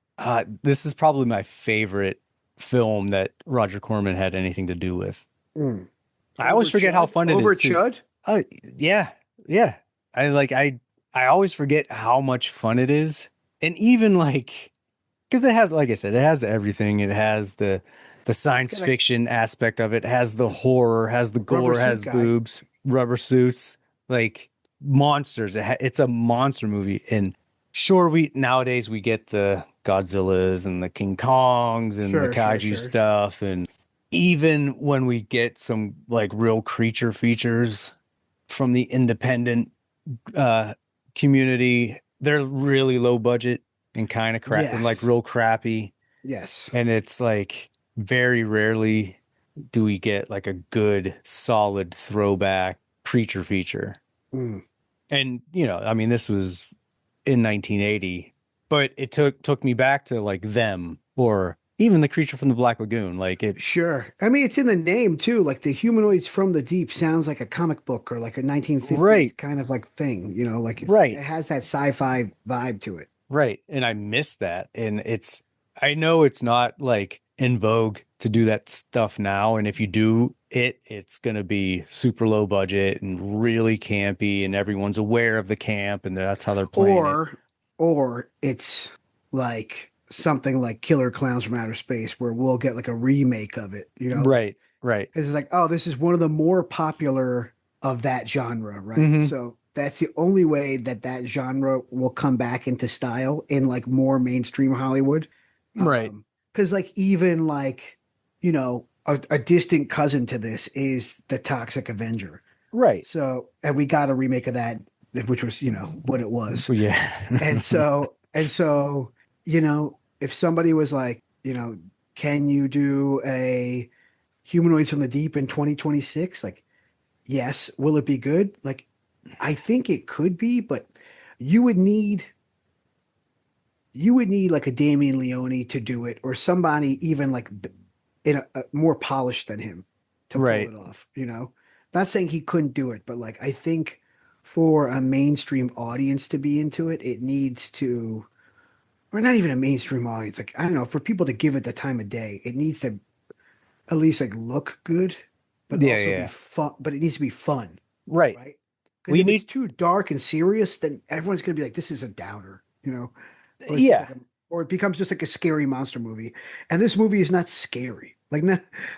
this is probably my favorite film that Roger Corman had anything to do with. Mm. I always forget how fun it Over is too. Chud? Oh, yeah. Yeah. I always forget how much fun it is. And even like because it has, like I said, it has everything. It has the science got a fiction aspect of it, has the horror, has the rubber gore, suit has guy. boobs, rubber suits, like monsters. It's a monster movie. And sure, we nowadays we get the Godzillas and the King Kongs and the kaiju Sure. stuff, and even when we get some like real creature features from the independent uh community, they're really low budget and kind of crap and Yeah. like real crappy. Yes. And it's like very rarely do we get like a good solid throwback creature feature. Mm. And I mean, this was in 1980, but it took me back to like them or even the creature from the Black Lagoon. Like it, Sure. I mean, it's in the name too. Like the Humanoids from the Deep sounds like a comic book or like a 1950s right, kind of like thing, like it right, has that sci-fi vibe to it. right. And I miss that. And I know it's not like in vogue to do that stuff now. And if you do it's going to be super low budget and really campy, and everyone's aware of the camp, and that's how they're playing it. Or it's like something like Killer Clowns from Outer Space where we'll get like a remake of it, Right, right. because it's like, oh, this is one of the more popular of that genre, right? Hmm. So that's the only way that that genre will come back into style in like more mainstream Hollywood. Right, Because like even like, a distant cousin to this is the Toxic Avenger. right. So, and we got a remake of that, which was, what it was. Well, yeah. And so, if somebody was like, can you do a Humanoids from the Deep in 2026? Like, yes. Will it be good? Like, I think it could be, but you would need like a Damien Leone to do it, or somebody even like in a more polished than him to pull Right. it off. Not saying he couldn't do it, but like I think for a mainstream audience to be into it, it needs to, or not even a mainstream audience. Like I don't know, for people to give it the time of day, it needs to at least like look good, but Yeah, also be yeah. fun. But it needs to be fun, Right. right? Because We if it's need too dark and serious, then everyone's gonna be like, "This is a downer," or it's just yeah. like or it becomes just like a scary monster movie. And this movie is not scary. Like,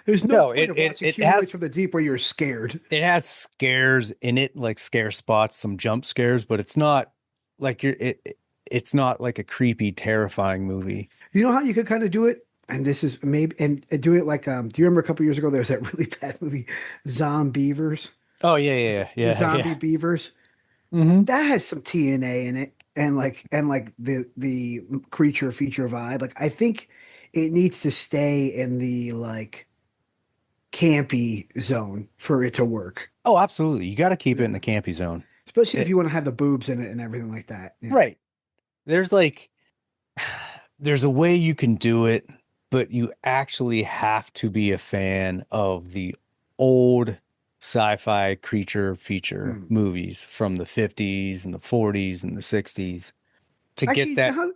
there's no No, point of watching it Humanoids has from the Deep where you're scared. it has scares in it, like scare spots, some jump scares, but it's not like it's not like a creepy, terrifying movie. You know how you could kind of do it? And this is maybe, and do it like, do you remember a couple years ago, there was that really bad movie, Zombievers, Oh yeah, the yeah, zombie yeah. beavers? Hmm. That has some TNA in it. And like the creature feature vibe. Like, I think it needs to stay in the like campy zone for it to work. Oh, absolutely. You got to keep it in Yeah. the campy zone. Especially if It- you want to have the boobs in it and everything like that. right. There's like there's a way you can do it, but you actually have to be a fan of the old sci-fi creature feature Mm. movies from the 50s and the 40s and the 60s. to Actually, get that.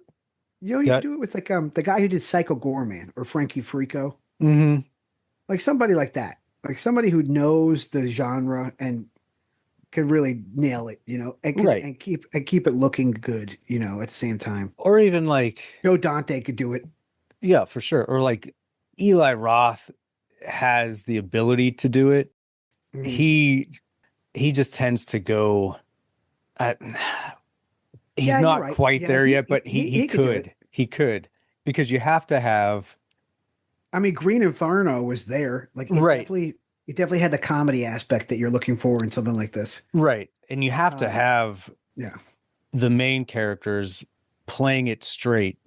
you could do it with like the guy who did Psycho Gorman or Frankie Frico. Hmm. Like somebody like that. Like somebody who knows the genre and can really nail it, Right. and keep it looking good, at the same time. Or even like, Joe Dante could do it. yeah, for sure. Or like Eli Roth has the ability to do it. Mhm. He just tends to go at, he's Yeah, you're not right. quite Yeah, there yet, but he he could do it. could. He could. Because you have to have, I mean, Green Inferno was there. Like right, it definitely had the comedy aspect that you're looking for in something like this. right. And you have to Um, have yeah. the main characters playing it straight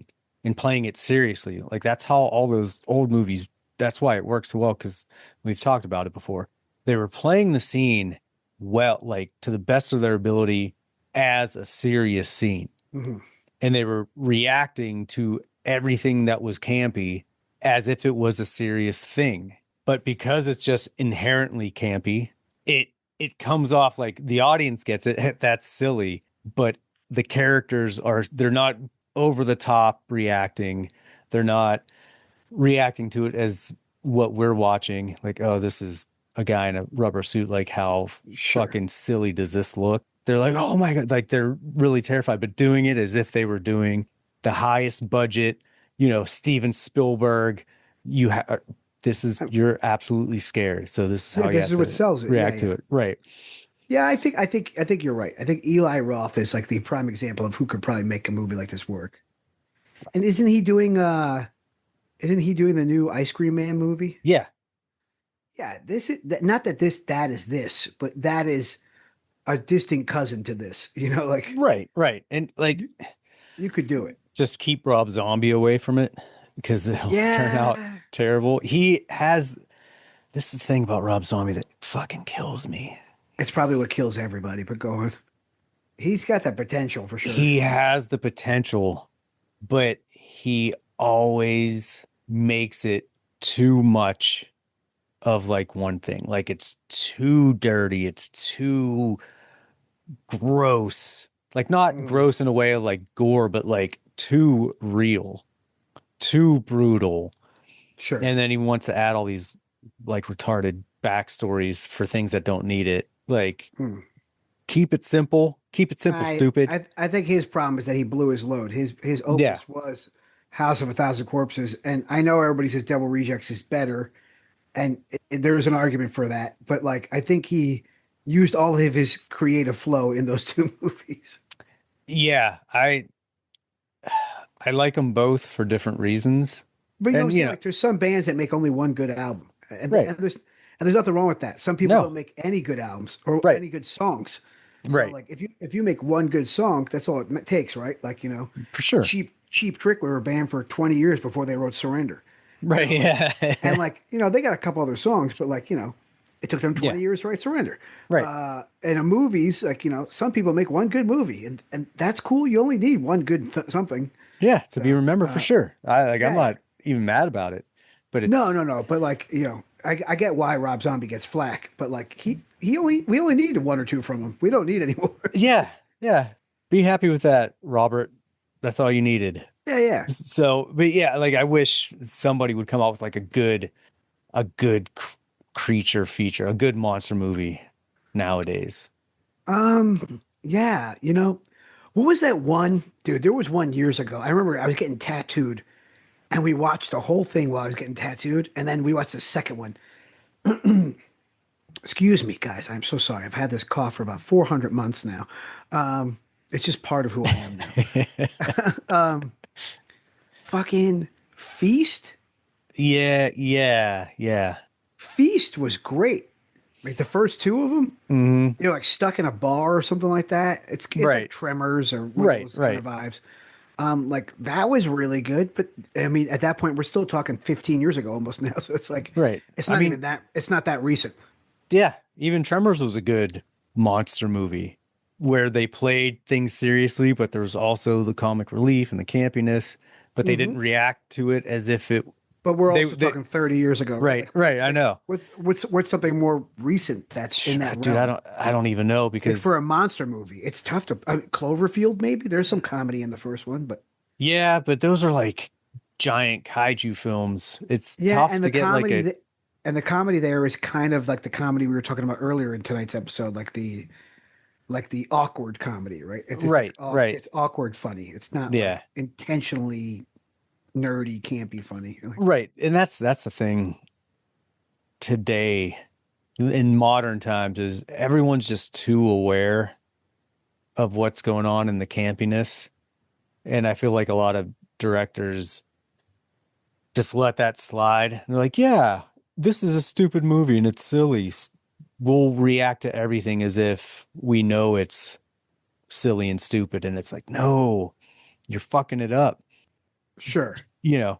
and playing it seriously. Like that's how all those old movies, that's why it works so well, because we've talked about it before. They were playing the scene well, like to the best of their ability as a serious scene. Mhm. And they were reacting to everything that was campy as if it was a serious thing. But because it's just inherently campy, it comes off like the audience gets it. That's silly, but the characters they're not over the top reacting. They're not reacting to it as what we're watching. Like, oh, this is a guy in a rubber suit. Like, how Sure. fucking silly does this look? They're like, oh my God, like they're really terrified, but doing it as if they were doing the highest budget, Steven Spielberg. You have this is you're absolutely scared. So this is Yeah, how you this have is what to sells it. Yeah, react yeah. to it. Right. Yeah, I think you're right. I think Eli Roth is like the prime example of who could probably make a movie like this work. And isn't he doing the new Ice Cream Man movie? Yeah. Yeah, this is not that that is this, but that is a distant cousin to this. Like Right. Right. And like you could do it. just keep Rob Zombie away from it because it'll turn out Yeah. terrible. He has this is the thing about Rob Zombie that fucking kills me. It's probably what kills everybody, but go on. He's got that potential for sure. He has the potential, but he always makes it too much of like one thing. Like it's too dirty, it's too gross. Like not Mm, gross in a way of like gore, but like too real, too brutal. sure. And then he wants to add all these like retarded backstories for things that don't need it. Like Mm. keep it simple, I, stupid. I think his problem is that he blew his load. His Yeah. opus was House of a Thousand Corpses, and I know everybody says Devil Rejects is better, and there is an argument for that. But like, I think he used all of his creative flow in those two movies. Yeah, I like them both for different reasons. But you know what And I'm saying? Like, there's some bands that make only one good album, and, right. there's nothing wrong with that. Some people No. don't make any good albums or Right. any good songs. So Right. like, if you make one good song, that's all it takes, right? Like For sure. Cheap Trick were a band for 20 years before they wrote Surrender. Right. Yeah. And like, they got a couple other songs, but like, it took them 20 Yeah. years to write Surrender. Right. And in movies, like, some people make one good movie and that's cool. You only need one good something. Yeah, to be remembered for sure. I'm yeah. not even mad about it. But it's No. But like, I get why Rob Zombie gets flack, but like we only need one or two from him. We don't need any more. Yeah. Yeah. Be happy with that, Robert. That's all you needed. Yeah. So, but yeah, like I wish somebody would come out with like a good creature feature, a good monster movie nowadays. Yeah, what was that one? Dude, there was one years ago. I remember I was getting tattooed and we watched the whole thing while I was getting tattooed, and then we watched the second one. Excuse me, guys. I'm so sorry. I've had this cough for about 400 months now. It's just part of who I am now. Fucking Feast. Yeah. Feast was great. Like the first two of them, like stuck in a bar or something like that. It's Right. like Tremors or one of those kind of vibes. Like that was really good, but I mean, at that point, we're still talking 15 years ago almost now. So it's like, Right. It's not even that. It's not that recent. Yeah, even Tremors was a good monster movie where they played things seriously, but there was also the comic relief and the campiness, but they didn't react to it as if it But we're They, also they talking 30 years ago, right? right, right. I know. What's something more recent that's in that Dude, realm? I don't even know Like because for a monster movie, it's tough to. I mean, Cloverfield, maybe there's some comedy in the first one, but yeah, but those are like giant kaiju films. It's yeah, tough to get like a and the comedy there is kind of like the comedy we were talking about earlier in tonight's episode, like the awkward comedy, right? right, right. It's awkward funny. It's not Yeah, like intentionally nerdy, campy funny. right. And that's the thing today in modern times is everyone's just too aware of what's going on in the campiness. And I feel like a lot of directors just let that slide. And they're like, yeah, this is a stupid movie and it's silly. We'll react to everything as if we know it's silly and stupid. And it's like, no, you're fucking it up, Sure.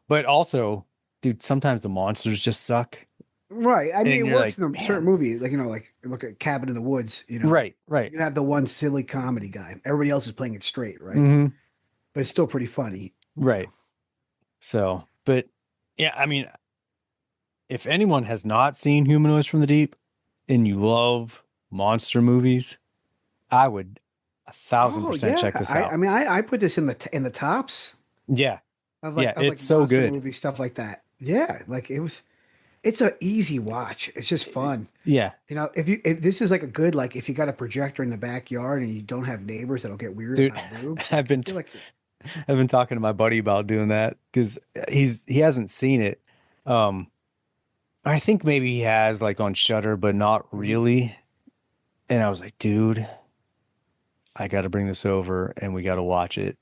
but also, dude, sometimes the monsters just suck. Right. I mean, And it you're works like, in a certain man, movie, like like look at Cabin in the Woods. right, right. You have the one silly comedy guy. Everybody else is playing it straight, right? Hmm. But it's still pretty funny. Right. So, but yeah, I mean, if anyone has not seen Humanoids from the Deep and you love monster movies, I would 1,000% check this out. I mean, I put this in the tops Yeah. Yeah, of like it's so monster good. movie stuff like that. Yeah, like it's an easy watch. It's just fun. Yeah. If this is like a good, like if you got a projector in the backyard and you don't have neighbors that'll get weird Dude, about boobs, I've been I feel like I've been talking to my buddy about doing that because he hasn't seen it. I think maybe he has like on Shutter, but not really. And I was like, dude, I got to bring this over and we got to watch it.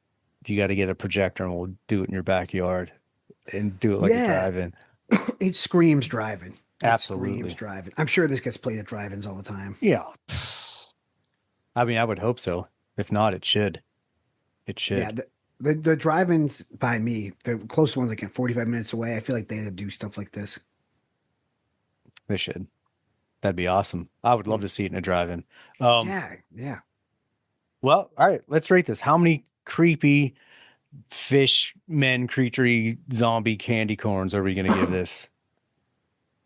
You got to get a projector and we'll do it in your backyard and do it like a yeah, drive-in. it screams driving. It Absolutely. screams driving. I'm sure this gets played at drive-ins all the time. Yeah. I mean, I would hope so. If not, it should. It should. Yeah, the drive-ins by me, the closest ones, like 45 minutes away. I feel like they do stuff like this. They should. That'd be awesome. I would love to see it in a drive-in. Yeah. Well, all right, let's rate this. How many creepy fish men creaturey zombie candy corns are we going to give this?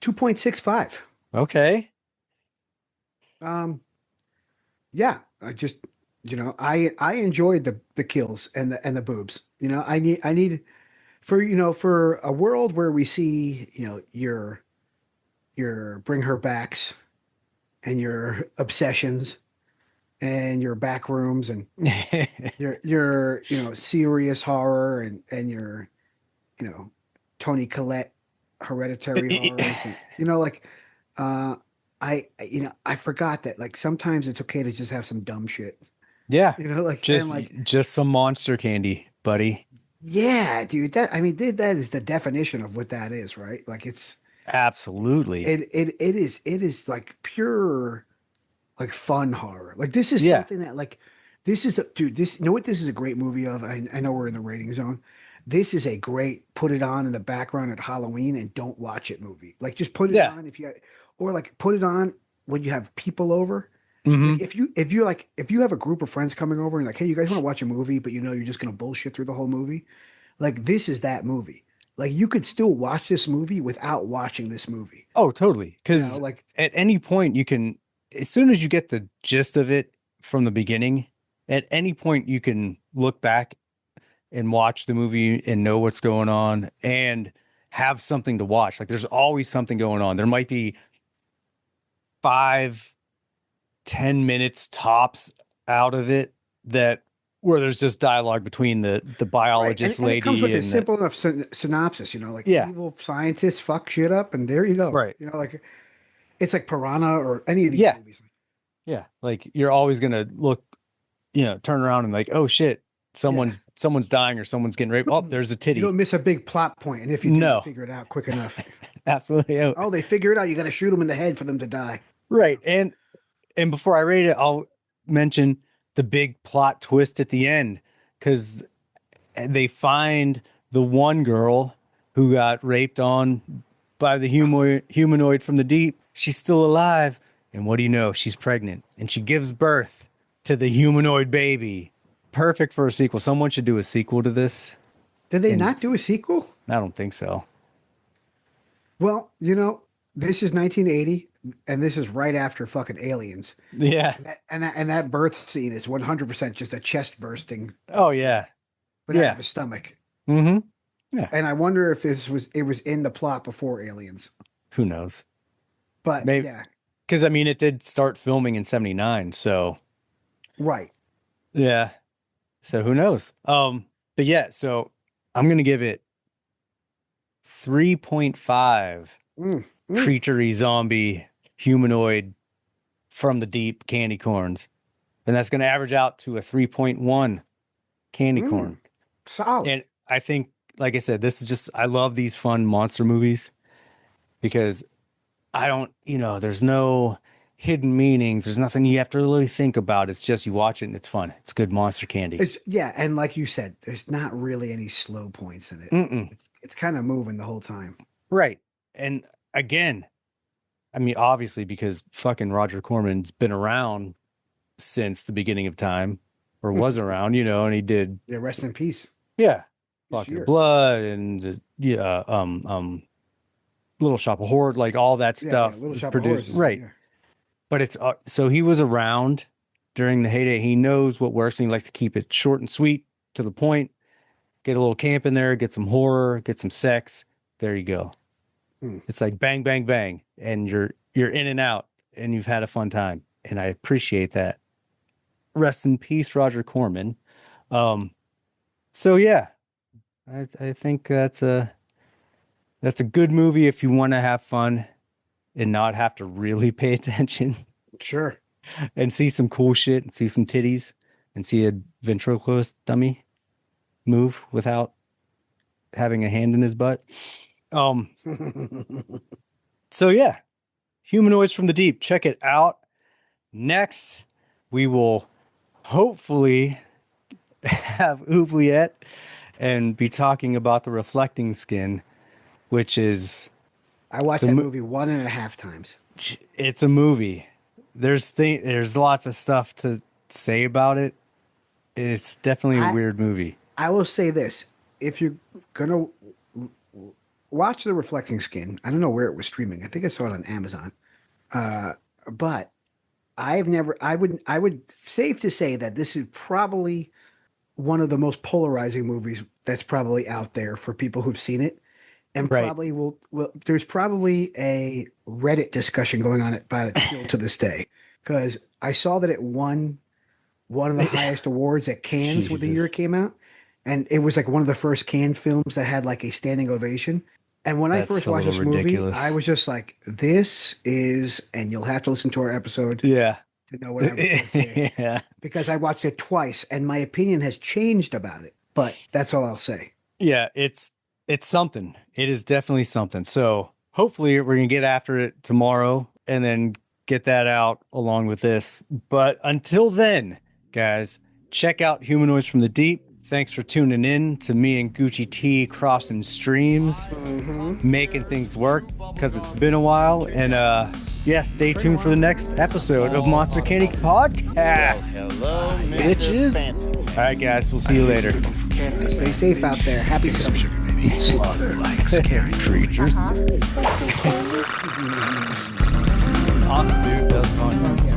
2.65. Okay. Yeah, I enjoyed the kills and the boobs. I need for a world where we see, your bring her backs and your obsessions and your back rooms and your serious horror and your Tony Collette hereditary horrors and, like I forgot that like sometimes it's okay to just have some dumb shit. Yeah. Like just some monster candy, buddy. yeah, dude. That is the definition of what that is, right? Like it's Absolutely. it is like pure like fun horror. Like this is Yeah. something that like this is dude, this what this is a great movie of. I know we're in the rating zone. This is a great put it on in the background at Halloween and don't watch it movie. Like just put it Yeah. on or like put it on when you have people over. Mhm. Like if you have a group of friends coming over and like, hey, you guys want to watch a movie, but you're just gonna bullshit through the whole movie. Like this is that movie. Like you could still watch this movie without watching this movie. Oh, totally. Because like at any point you can, as soon as you get the gist of it from the beginning, at any point you can look back and watch the movie and know what's going on and have something to watch. Like there's always something going on. There might be 5-10 minutes tops out of it where there's just dialogue between the biologist and lady it comes with a and simple enough synopsis, like Yeah. evil scientists fuck shit up, and there you go. Right. Like it's like Piranha or any of these Yeah. movies. yeah, like you're always gonna look, turn around and like, oh shit, someone's dying or someone's getting raped. Oh, there's a titty. You don't miss a big plot point, and if you do, No. you figure it out quick enough. Absolutely. Oh, they figure it out. You got to shoot them in the head for them to die. Right. And before I rate it, I'll mention the big plot twist at the end because they find the one girl who got raped on by the humanoid from the deep. She's still alive. And what do you know? She's pregnant and she gives birth to the humanoid baby. Perfect for a sequel. Someone should do a sequel to this. Did they not do a sequel? I don't think so. Well, this is 1980, and this is right after fucking Aliens. Yeah. And that birth scene is 100% just a chest bursting, Oh yeah. but out Yeah. of his stomach. Mm-hmm. Yeah. And I wonder if it was in the plot before Aliens. Who knows? But Maybe. yeah, Because I mean, it did start filming in '79, so right. yeah. So who knows? But yeah, so I'm gonna give it 3.5 creaturey zombie humanoid from the deep candy corns, and that's gonna average out to a 3.1 candy corn. Solid. And I think, like I said, this is just, I love these fun monster movies because I don't, there's no hidden meanings. There's nothing you have to really think about. It's just you watch it and it's fun. It's good monster candy. And like you said, there's not really any slow points in it. It's kind of moving the whole time. Right. And again, I mean, obviously, because fucking Roger Corman's been around since the beginning of time, or was around, and he did. Yeah, rest in peace. Yeah. This Fucking year. Blood and Little Shop of Horrors, like all that stuff. Little was Shop of produced, Horrors. right. Yeah. But it's so he was around during the heyday. He knows what works, and he likes to keep it short and sweet, to the point. Get a little camp in there, get some horror, get some sex. There you go. It's like bang, bang, bang, and you're in and out, and you've had a fun time, and I appreciate that. Rest in peace, Roger Corman. So yeah, I think that's a good movie if you want to have fun and not have to really pay attention. Sure. And see some cool shit and see some titties and see a ventriloquist dummy move without having a hand in his butt. So yeah, Humanoids from the Deep. Check it out. Next, we will hopefully have Oubliette and be talking about the reflecting skin, which is, I watched that movie 1.5 times. it's a movie. There's lots of stuff to say about it. It's definitely a weird movie. I will say this: if you're gonna watch The Reflecting Skin, I don't know where it was streaming. I think I saw it on Amazon. But I would safe to say that this is probably one of the most polarizing movies that's probably out there for people who've seen it. And probably will there's probably a Reddit discussion going on about it still to this day. Because I saw that it won one of the highest awards at Cannes when the year it came out. And it was like one of the first Cannes films that had like a standing ovation. And when I first watched this movie, I was just like, this is, and you'll have to listen to our episode to know what I'm going to say. Yeah. Because I watched it twice and my opinion has changed about it. But that's all I'll say. Yeah, it's something. It is definitely something. So hopefully we're going to get after it tomorrow and then get that out along with this. But until then, guys, check out Humanoids from the Deep. Thanks for tuning in to me and Gucci T crossing streams, making things work, because it's been a while. And stay tuned for the next episode of Monster Candy Podcast. Hello, bitches. Fancy. All right, guys, we'll see you later. Stay safe out there. Happy Some summer. sugar, baby. Slaughter like scary Creatures. Want some candy? Awesome, dude. That was fun.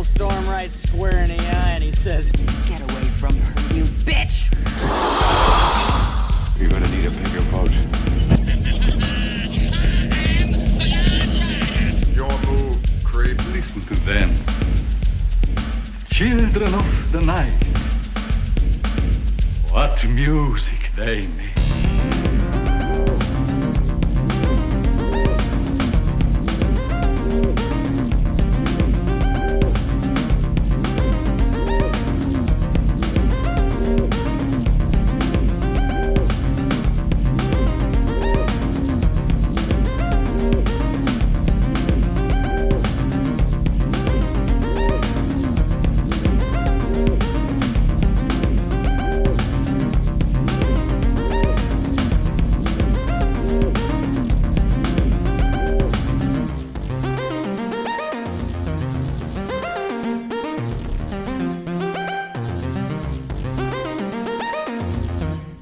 storm right square in the eye and he says, "Get away from her, you bitch!" You're gonna need a bigger boat. Your move, creep. Listen to them. Children of the night. What music they make.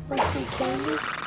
Want some candy?